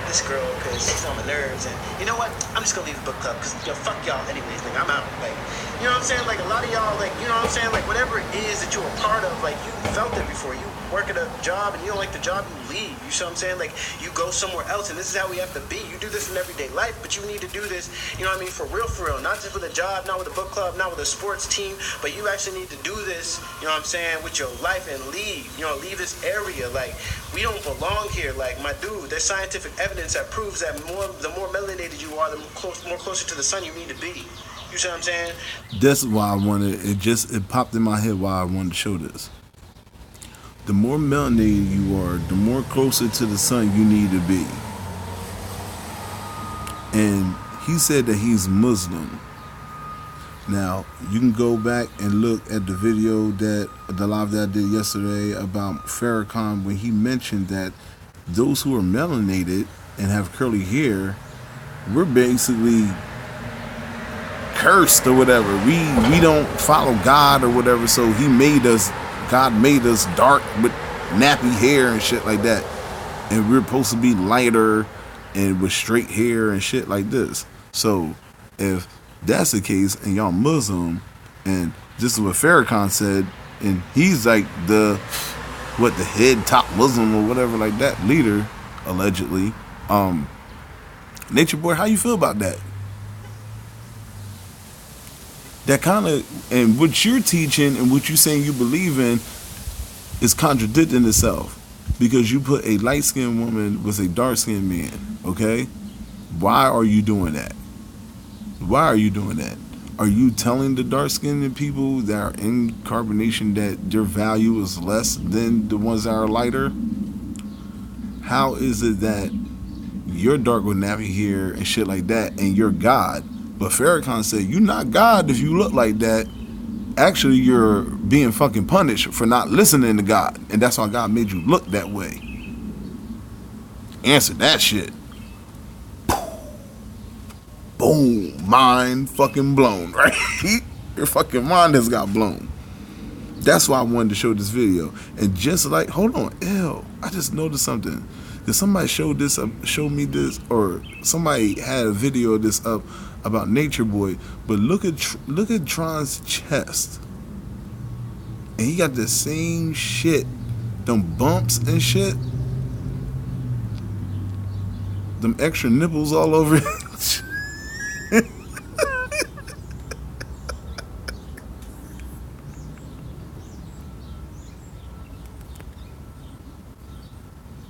this girl because she's on my nerves, and you know what? I'm just gonna leave the book club because fuck y'all anyways. Like, I'm out. Like, you know what I'm saying? Like, a lot of y'all, like, you know what I'm saying? Like, whatever it is that you're a part of, like, you felt it before. You work at a job and you don't like the job, you leave. You see what I'm saying? Like, you go somewhere else, and this is how we have to be. You do this in everyday life, but you need to do this, you know what I mean, for real, not just with a job, not with a book club, not with a sports team, but you actually need to do this, you know what I'm saying, with your life and leave, you know, leave this area. Like, we don't belong here. Like, my dude, there's scientific evidence that proves that the more melanated you are, the more closer to the sun you need to be. You see what I'm saying? That's why I wanted it popped in my head why I wanted to show this. The more melanated you are, the more closer to the sun you need to be. And he said that he's Muslim. Now, you can go back and look at the video the live that I did yesterday about Farrakhan, when he mentioned that those who are melanated and have curly hair, we're basically cursed or whatever. We don't follow God or whatever, so God made us dark with nappy hair and shit like that, and we're supposed to be lighter and with straight hair and shit like this. So if that's the case and y'all Muslim, and this is what Farrakhan said, and he's like the head top Muslim or whatever like that, leader allegedly. Natureboy, how you feel about that? That kind of, and what you're teaching and what you're saying you believe in is contradicting itself, because you put a light-skinned woman with a dark-skinned man, okay? Why are you doing that? Why are you doing that? Are you telling the dark-skinned people that are in carbonation that their value is less than the ones that are lighter? How is it that you're dark with nappy hair and shit like that and you're God? But Farrakhan said, you're not God if you look like that. Actually, you're being fucking punished for not listening to God. And that's why God made you look that way. Answer that shit. Boom. Mind fucking blown, right? Your fucking mind has got blown. That's why I wanted to show this video. And just like, hold on, I just noticed something. Because somebody showed me this, or somebody had a video of this up about Natureboy, but look at Tron's chest, and he got the same shit, them bumps and shit, them extra nipples all over it.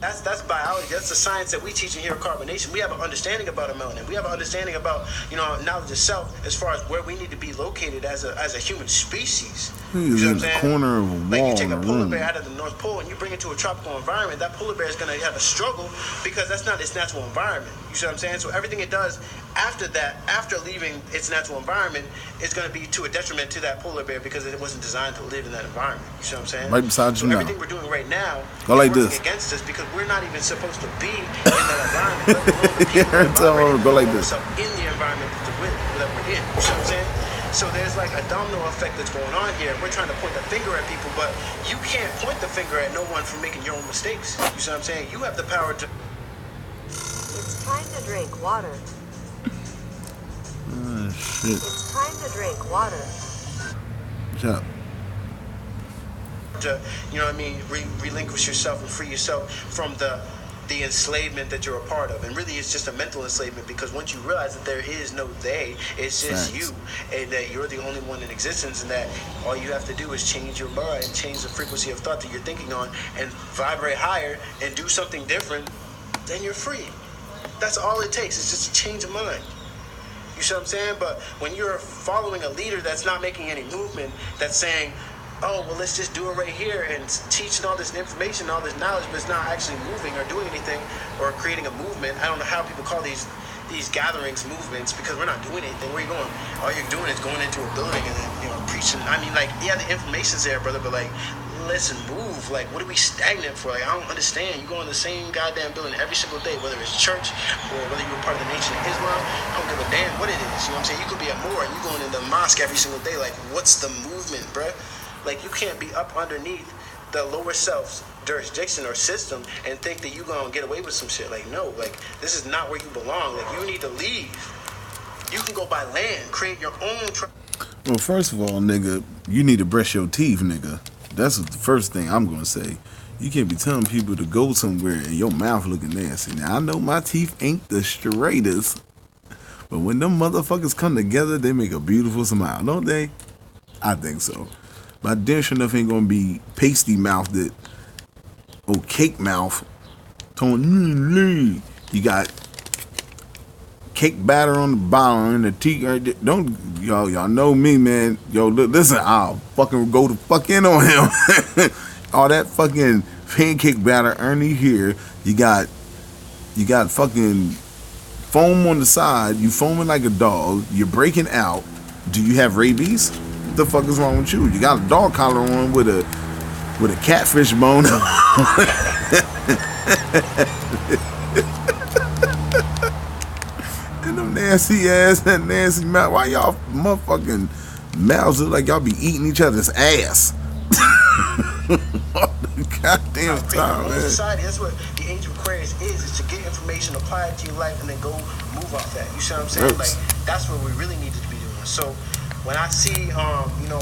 That's biology. That's the science that we teach in here at Carbonation. We have an understanding about a melanin. We have an understanding about, knowledge of self as far as where we need to be located as a human species. He's in the corner of a wall. Like you take a polar bear out of the North Pole and you bring it to a tropical environment, that polar bear is going to have a struggle because that's not its natural environment. You see what I'm saying? So everything it does after that, after leaving its natural environment, is going to be to a detriment to that polar bear because it wasn't designed to live in that environment. You see what I'm saying? Right beside you now. Everything we're doing right now go like is this. Against us because we're not even supposed to be in that environment. Go like this. In the environment that we're in. You see what I'm saying? So there's like a domino effect that's going on here. We're trying to point the finger at people, but you can't point the finger at no one for making your own mistakes. You see what I'm saying? You have the power to... It's time to drink water. Oh, shit. It's time to drink water. Shut up. To, relinquish yourself and free yourself from the enslavement that you're a part of. And really it's just a mental enslavement because once you realize that there is no they, it's just you, and that you're the only one in existence, and that all you have to do is change your mind, change the frequency of thought that you're thinking on, and vibrate higher and do something different, then you're free. That's all it takes. It's just a change of mind. You see what I'm saying? But when you're following a leader that's not making any movement, that's saying, oh, well, let's just do it right here and teaching all this information, all this knowledge, but it's not actually moving or doing anything or creating a movement. I don't know how people call these gatherings movements because we're not doing anything. Where are you going? All you're doing is going into a building and then, preaching. I mean, like, yeah, the information's there, brother, but like, let's move. Like, what are we stagnant for? Like, I don't understand. You go in the same goddamn building every single day, whether it's church or whether you're part of the Nation of Islam. I don't give a damn what it is. You know what I'm saying? You could be at Moore and you going in the mosque every single day. Like, what's the movement, bruh? Like, you can't be up underneath the lower self's jurisdiction or system and think that you're going to get away with some shit. Like, no, like, this is not where you belong. Like, you need to leave. You can go buy land, create your own... Well, first of all, nigga, you need to brush your teeth, nigga. That's the first thing I'm going to say. You can't be telling people to go somewhere and your mouth looking nasty. Now, I know my teeth ain't the straightest, but when them motherfuckers come together, they make a beautiful smile, don't they? I think so. My damn sure enough ain't gonna be pasty mouthed or cake mouth. You got cake batter on the bottom and the tea. Don't y'all know me, man. Yo, listen, I'll fucking go to fuck in on him. All that fucking pancake batter underneath here. You got fucking foam on the side. You foaming like a dog. You're breaking out. Do you have rabies? What the fuck is wrong with you? You got a dog collar on with a catfish bone. And them nasty ass and nasty mouth. Why y'all motherfucking mouths look like y'all be eating each other's ass? Goddamn time, man. Society, that's what the Age of Aquarius is to get information, apply it to your life, and then go move off that. You see what I'm saying? Like, that's what we really need to be doing. So when I see,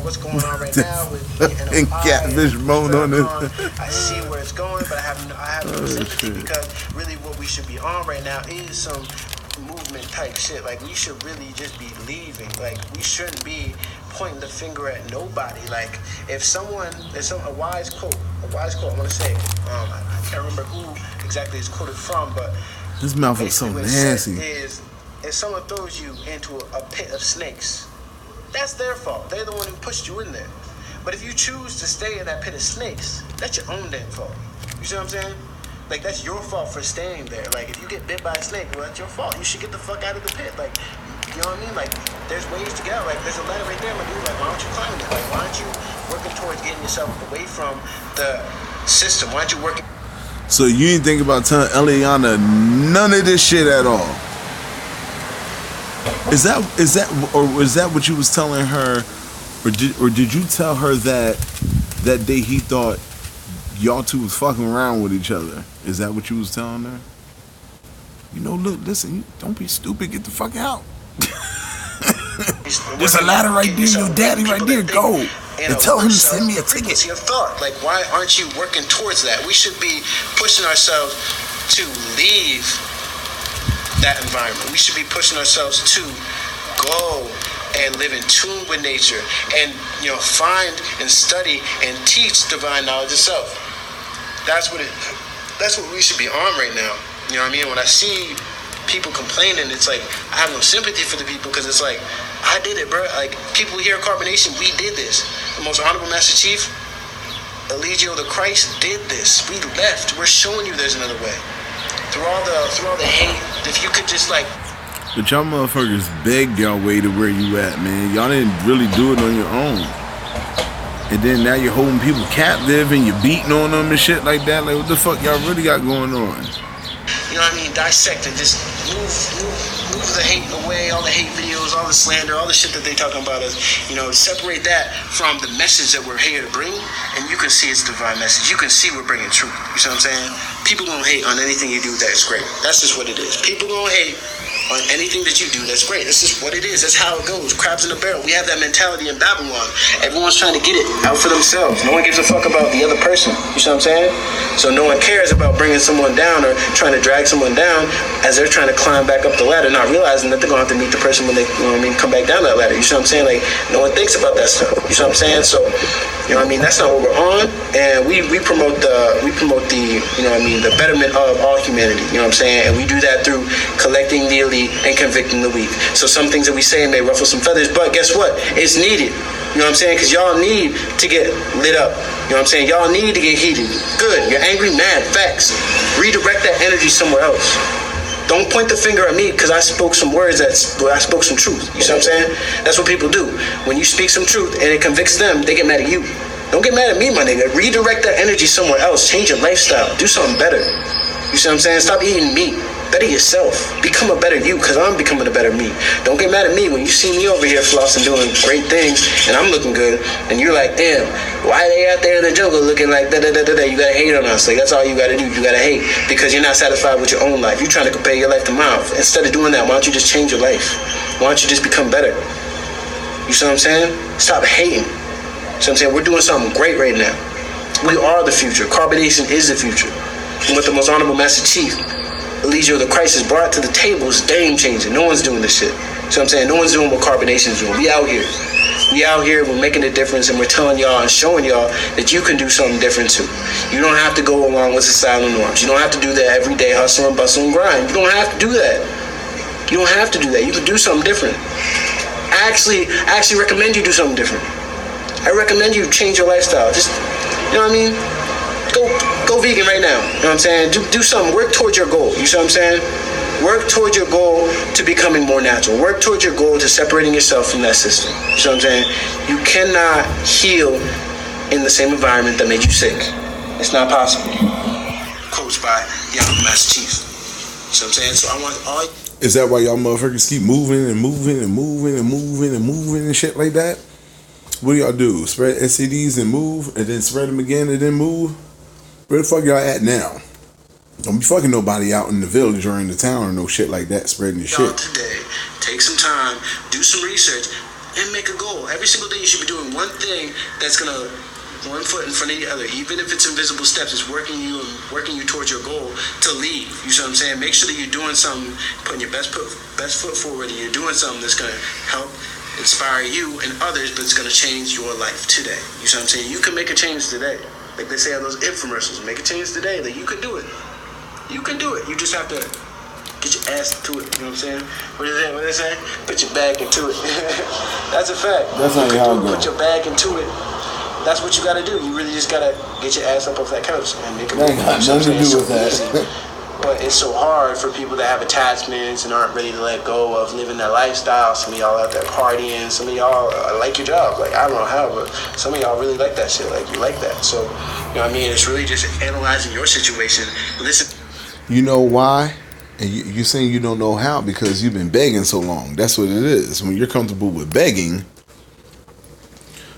what's going on right now with and catfish bone on it, I see where it's going, but I have no sympathy because really what we should be on right now is some movement type shit. Like, we should really just be leaving. Like, we shouldn't be pointing the finger at nobody. Like, a wise quote I want to say, I can't remember who exactly it's quoted from, but this mouth is so nasty. Is if someone throws you into a pit of snakes, that's their fault. They're the one who pushed you in there. But if you choose to stay in that pit of snakes, that's your own damn fault. You see what I'm saying? Like, that's your fault for staying there. Like, if you get bit by a snake, well, that's your fault. You should get the fuck out of the pit. Like, you know what I mean? Like, there's ways to get out. Like, there's a ladder right there, my dude. Like, why aren't you climbing it? Like, why aren't you working towards getting yourself away from the system? Why aren't you working? So you didn't think about telling Eliana none of this shit at all? Is that what you was telling her, or did you tell her that day he thought y'all two was fucking around with each other? Is that what you was telling her? Look, listen, don't be stupid. Get the fuck out. There's a ladder right there. Your daddy right there. Go and tell him to send me a ticket. Your thought, like, why aren't you working towards that? We should be pushing ourselves to leave that environment. We should be pushing ourselves to go and live in tune with nature and find and study and teach divine knowledge itself. That's what it that's what we should be on right now. You know what I mean? When I see people complaining, it's like I have no sympathy for the people because it's like I did it, bro. Like people here at Carbonation, we did this. The most honorable Master Chief, Eligio the Christ, did this. We left. We're showing you there's another way. Through all the hate, if you could just like. But y'all motherfuckers begged y'all way to where you at, man. Y'all didn't really do it on your own. And then now you're holding people captive and you're beating on them and shit like that. Like what the fuck y'all really got going on? You know what I mean? Dissect and just move the hate away, all the hate videos, all the slander, all the shit that they talking about us. You know, separate that from the message that we're here to bring, and you can see it's a divine message. You can see we're bringing truth. You see what I'm saying? People don't hate on anything you do that's great. That's just what it is. People don't hate on anything that you do that's great. That's just what it is. That's how it goes. Crabs in a barrel. We have that mentality in Babylon. Everyone's trying to get it out for themselves. No one gives a fuck about the other person. You see what I'm saying? So no one cares about bringing someone down or trying to drag someone down as they're trying to climb back up the ladder, not realizing that they're going to have to meet the person when they, you know what I mean, come back down that ladder. You see what I'm saying? Like, no one thinks about that stuff. You see what I'm saying? So, you know what I mean? That's not what we're on. And we promote the, you know what I mean, the betterment of all humanity. You know what I'm saying? And we do that through collecting the elite and convicting the weak. So some things that we say may ruffle some feathers, but guess what? It's needed. You know what I'm saying? Because y'all need to get lit up. You know what I'm saying? Y'all need to get heated. Good. You're angry, mad, facts. Redirect that energy somewhere else. Don't point the finger at me because I spoke some words I spoke some truth. You see what I'm saying? That's what people do. When you speak some truth and it convicts them, they get mad at you. Don't get mad at me, my nigga. Redirect that energy somewhere else. Change your lifestyle. Do something better. You see what I'm saying? Stop eating meat. Better yourself. Become a better you, because I'm becoming a better me. Don't get mad at me when you see me over here flossing, doing great things, and I'm looking good, and you're like, damn, why are they out there in the jungle looking like da-da-da-da-da? You gotta hate on us. Like, that's all you gotta do. You gotta hate, because you're not satisfied with your own life. You're trying to compare your life to mine. Instead of doing that, why don't you just change your life? Why don't you just become better? You see what I'm saying? Stop hating. So I'm saying we're doing something great right now. We are the future. Carbonation is the future. And what the most honorable Master Chief, Eligio the Christ, has brought to the table is game changing. No one's doing this shit. So I'm saying no one's doing what Carbonation is doing. We out here. We out here, we're making a difference, and we're telling y'all and showing y'all that you can do something different too. You don't have to go along with societal norms. You don't have to do that every day, hustle and bustle and grind. You don't have to do that. You don't have to do that. You can do something different. I actually recommend you do something different. I recommend you change your lifestyle. Just, you know what I mean? Go vegan right now. You know what I'm saying? Do something. Work towards your goal. You see what I'm saying? Work towards your goal to becoming more natural. Work towards your goal to separating yourself from that system. You see what I'm saying? You cannot heal in the same environment that made you sick. It's not possible. Coached by Master Chief. You see what I'm saying? So I want all. Is that why y'all motherfuckers keep moving and moving and moving and moving and moving and shit like that? What do y'all do? Spread STDs and move, and then spread them again and then move? Where the fuck y'all at now? Don't be fucking nobody out in the village or in the town or no shit like that, spreading your shit. Today, take some time, do some research, and make a goal. Every single day you should be doing one thing that's gonna one foot in front of the other, even if it's invisible steps. It's working you towards your goal to leave. You see what I'm saying? Make sure that you're doing something, putting your best foot forward, and you're doing something that's gonna help inspire you and others, but it's gonna change your life today. You see what I'm saying? You can make a change today. Like they say on those infomercials, make a change today. Like you can do it. You can do it. You just have to get your ass to it. You know what I'm saying? What is that? What they say? Put your bag into it. That's a fact. That's how y'all go. Put your bag into it. That's what you gotta do. You really just gotta get your ass up off that couch and make a move. That got nothing to do with that. But it's so hard for people that have attachments and aren't ready to let go of living that lifestyle. Some of y'all out there partying. Some of y'all like your job. Like, I don't know how, but some of y'all really like that shit. Like, you like that. So, you know what I mean? It's really just analyzing your situation. Listen. You know why? And you're saying you don't know how because you've been begging so long. That's what it is. When you're comfortable with begging,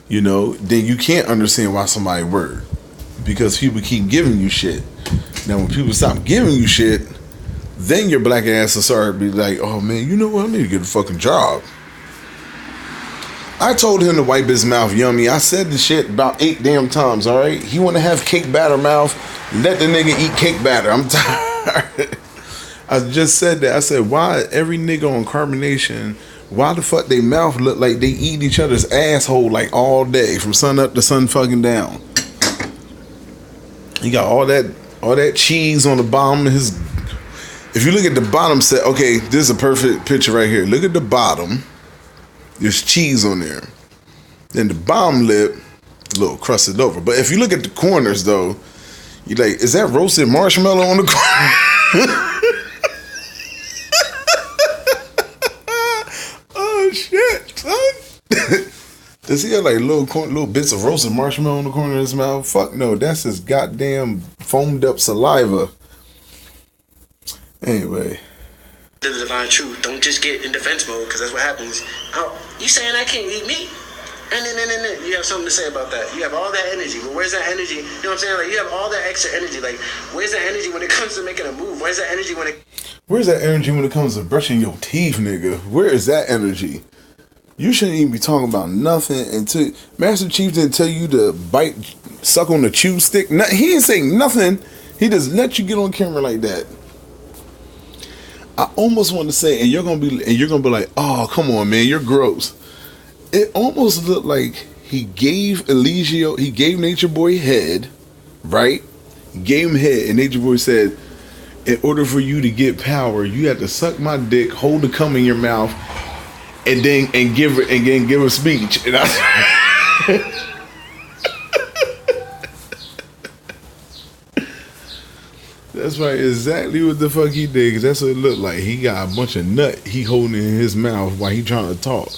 you know, then you can't understand why somebody worried. Because people keep giving you shit. Now, when people stop giving you shit, then your black ass will start to be like, oh man, you know what? I need to get a fucking job. I told him to wipe his mouth yummy. I said the shit about 8 damn times, all right? He want to have cake batter mouth. Let the nigga eat cake batter. I'm tired. I just said that. I said, why every nigga on Carbonation, why the fuck they mouth look like they eat each other's asshole like all day from sun up to sun fucking down? You got all that All that cheese on the bottom of his. If you look at the bottom set, okay, this is a perfect picture right here. Look at the bottom. There's cheese on there. Then the bottom lip, a little crusted over. But if you look at the corners though, you're like, is that roasted marshmallow on the corner? Oh shit, son. Does he have like little bits of roasted marshmallow on the corner of his mouth? Fuck no, that's his goddamn foamed up saliva. Anyway. The divine truth. Don't just get in defense mode, because that's what happens. Oh, you saying I can't eat meat? And then you have something to say about that. You have all that energy, but where's that energy? You know what I'm saying? Like, you have all that extra energy. Like, where's that energy when it comes to making a move? Where's that energy when it comes to brushing your teeth, nigga? Where is that energy? You shouldn't even be talking about nothing until Master Chief didn't tell you to suck on the chew stick. He didn't say nothing. He just let you get on camera like that. I almost want to say, and you're gonna be like, oh, come on, man, you're gross. It almost looked like he gave Natureboy head, right? He gave him head, and Natureboy said, in order for you to get power, you have to suck my dick, hold the cum in your mouth, and give a speech. And that's right, exactly what the fuck he did, because that's what it looked like. He got a bunch of nut he holding in his mouth while he trying to talk.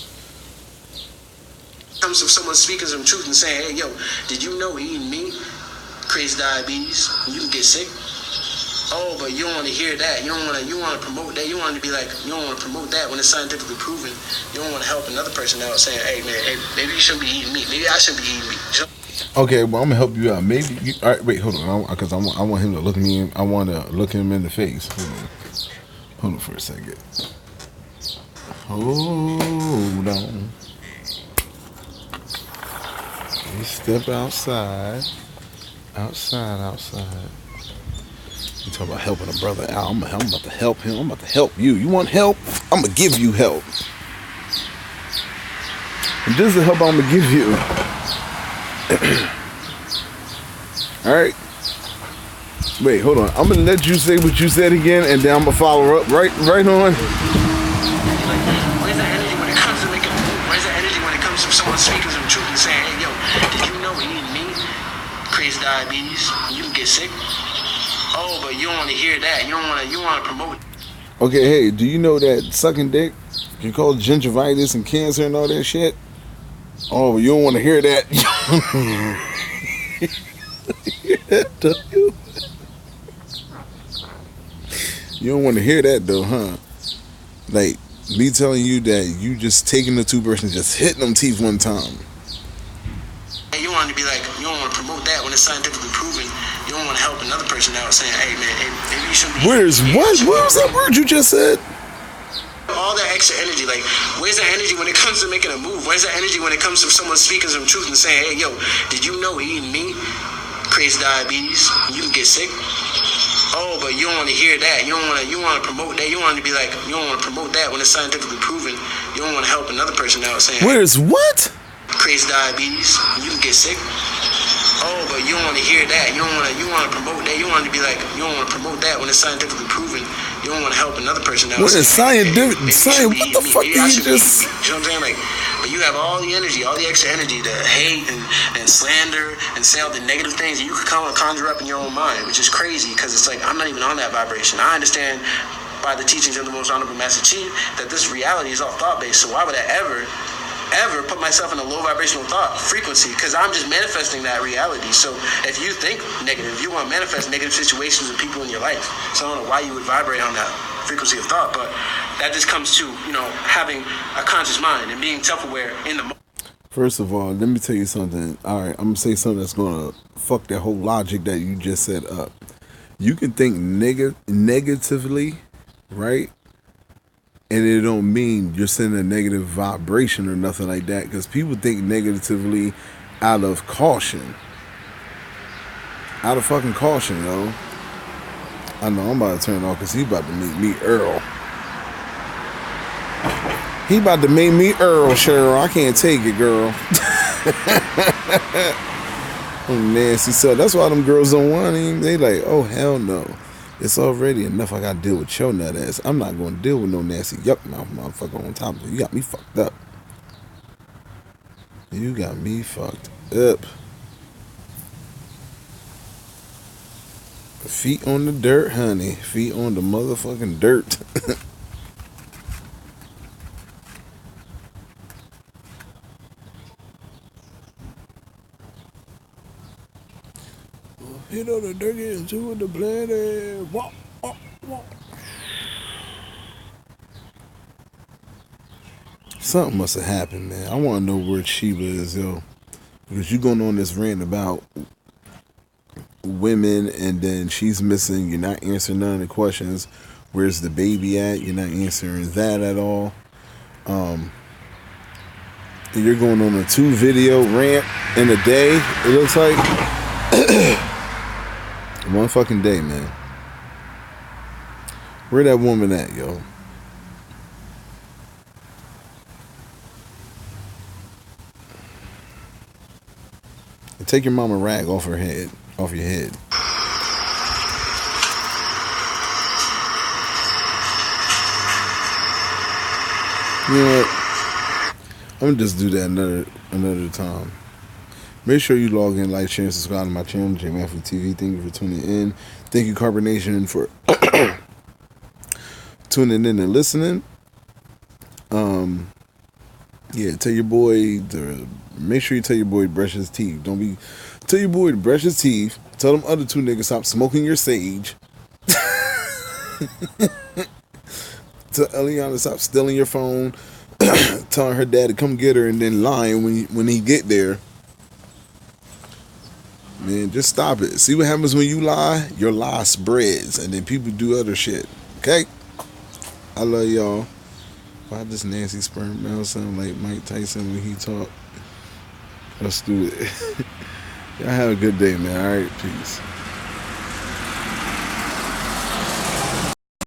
Comes from someone speaking some truth and saying, hey, yo, did you know eating meat creates diabetes? You can get sick. Oh, but you don't want to hear that. You want to promote that. You want to be like, you don't want to promote that when it's scientifically proven. You don't want to help another person out saying, hey, man, maybe you shouldn't be eating meat. Maybe I shouldn't be eating meat. Okay, well, I'm gonna help you out. Maybe you. All right, wait, hold on, because I want him to look me in. I want to look him in the face. Hold on for a second. Hold on. You step outside. You talk about helping a brother out. I'm about to help him. I'm about to help you. You want help? I'm gonna give you help. And this is the help I'm gonna give you. Alright. Wait, hold on. I'm gonna let you say what you said again, and then I'm gonna follow up. Right on. Where's that energy when it comes to making a move? Where's that energy when it comes to someone speaking some truth and saying, hey, yo, did you know eating meat creates diabetes? You can get sick. Oh, but you don't want to hear that. You want to promote. Okay, hey, do you know that sucking dick can cause gingivitis and cancer and all that shit? Oh, you don't want to hear that. You don't want to hear that though, huh? Like me telling you that you just taking the toothbrush and just hitting them teeth one time. You want to be like, you don't want to promote that when it's scientifically proven. You don't want to help another person out saying, hey man, maybe you shouldn't be. Where's what? What was that word you just said? All that extra energy, like, where's that energy when it comes to making a move? Where's that energy when it comes to someone speaking some truth and saying, hey, yo, did you know eating meat creates diabetes? You can get sick. Oh, but you don't want to hear that. You want to promote that. You want to be like, you don't want to promote that when it's scientifically proven. You don't want to help another person out saying, where's what? Creates diabetes. You can get sick. Oh, but you don't want to hear that. You want to promote that. You want to be like, you don't want to promote that when it's scientifically proven. You don't want to help another person out. What is scientific? What the fuck did you just? You know what I'm saying? Like, but you have all the energy, all the extra energy to hate and slander and say all the negative things that you could conjure up in your own mind, which is crazy because it's like, I'm not even on that vibration. I understand by the teachings of the Most Honorable Master Chief that this reality is all thought-based. So why would I ever put myself in a low vibrational thought frequency, because I'm just manifesting that reality. So if you think negative, you want to manifest negative situations and people in your life. So I don't know why you would vibrate on that frequency of thought, but that just comes to, having a conscious mind and being self-aware in the moment. First of all, let me tell you something. All right, I'm going to say something that's going to fuck that whole logic that you just set up. You can think negatively, right? And it don't mean you're sending a negative vibration or nothing like that, because people think negatively out of caution. Out of fucking caution, yo. I know I'm about to turn it off because he about to make me Earl. He about to make me Earl, Cheryl. I can't take it, girl. Oh, nasty. So that's why them girls don't want him. They like, oh, hell no. It's already enough I got to deal with your nut ass. I'm not going to deal with no nasty yuck mouth motherfucker on top of you. You got me fucked up. You got me fucked up. Feet on the dirt, honey. Feet on the motherfucking dirt. You know the dirt is to the planet. Walk, walk, walk. Something must have happened, man. I want to know where Sheba is, yo. Because you going on this rant about women and then she's missing. You're not answering none of the questions. Where's the baby at? You're not answering that at all. You're going on a 2-video rant in a day, it looks like. One fucking day, man. Where that woman at, yo? And take your mama rag off her head, off your head. You know what? I'm gonna just do that another time. Make sure you log in, like, share, and subscribe to my channel, J.Matthew TV. Thank you for tuning in. Thank you, Carbonation, for tuning in and listening. Yeah, tell your boy make sure you tell your boy to brush his teeth. Tell your boy to brush his teeth. Tell them other 2 niggas stop smoking your sage. Tell Eliana to stop stealing your phone. Telling her dad to come get her and then lying when he get there. Man, just stop it. See what happens when you lie? Your lie spreads and then people do other shit. Okay? I love y'all. Why does Nancy sperm mouth sound like Mike Tyson when he talk? Let's do it. Y'all have a good day, man. All right, peace.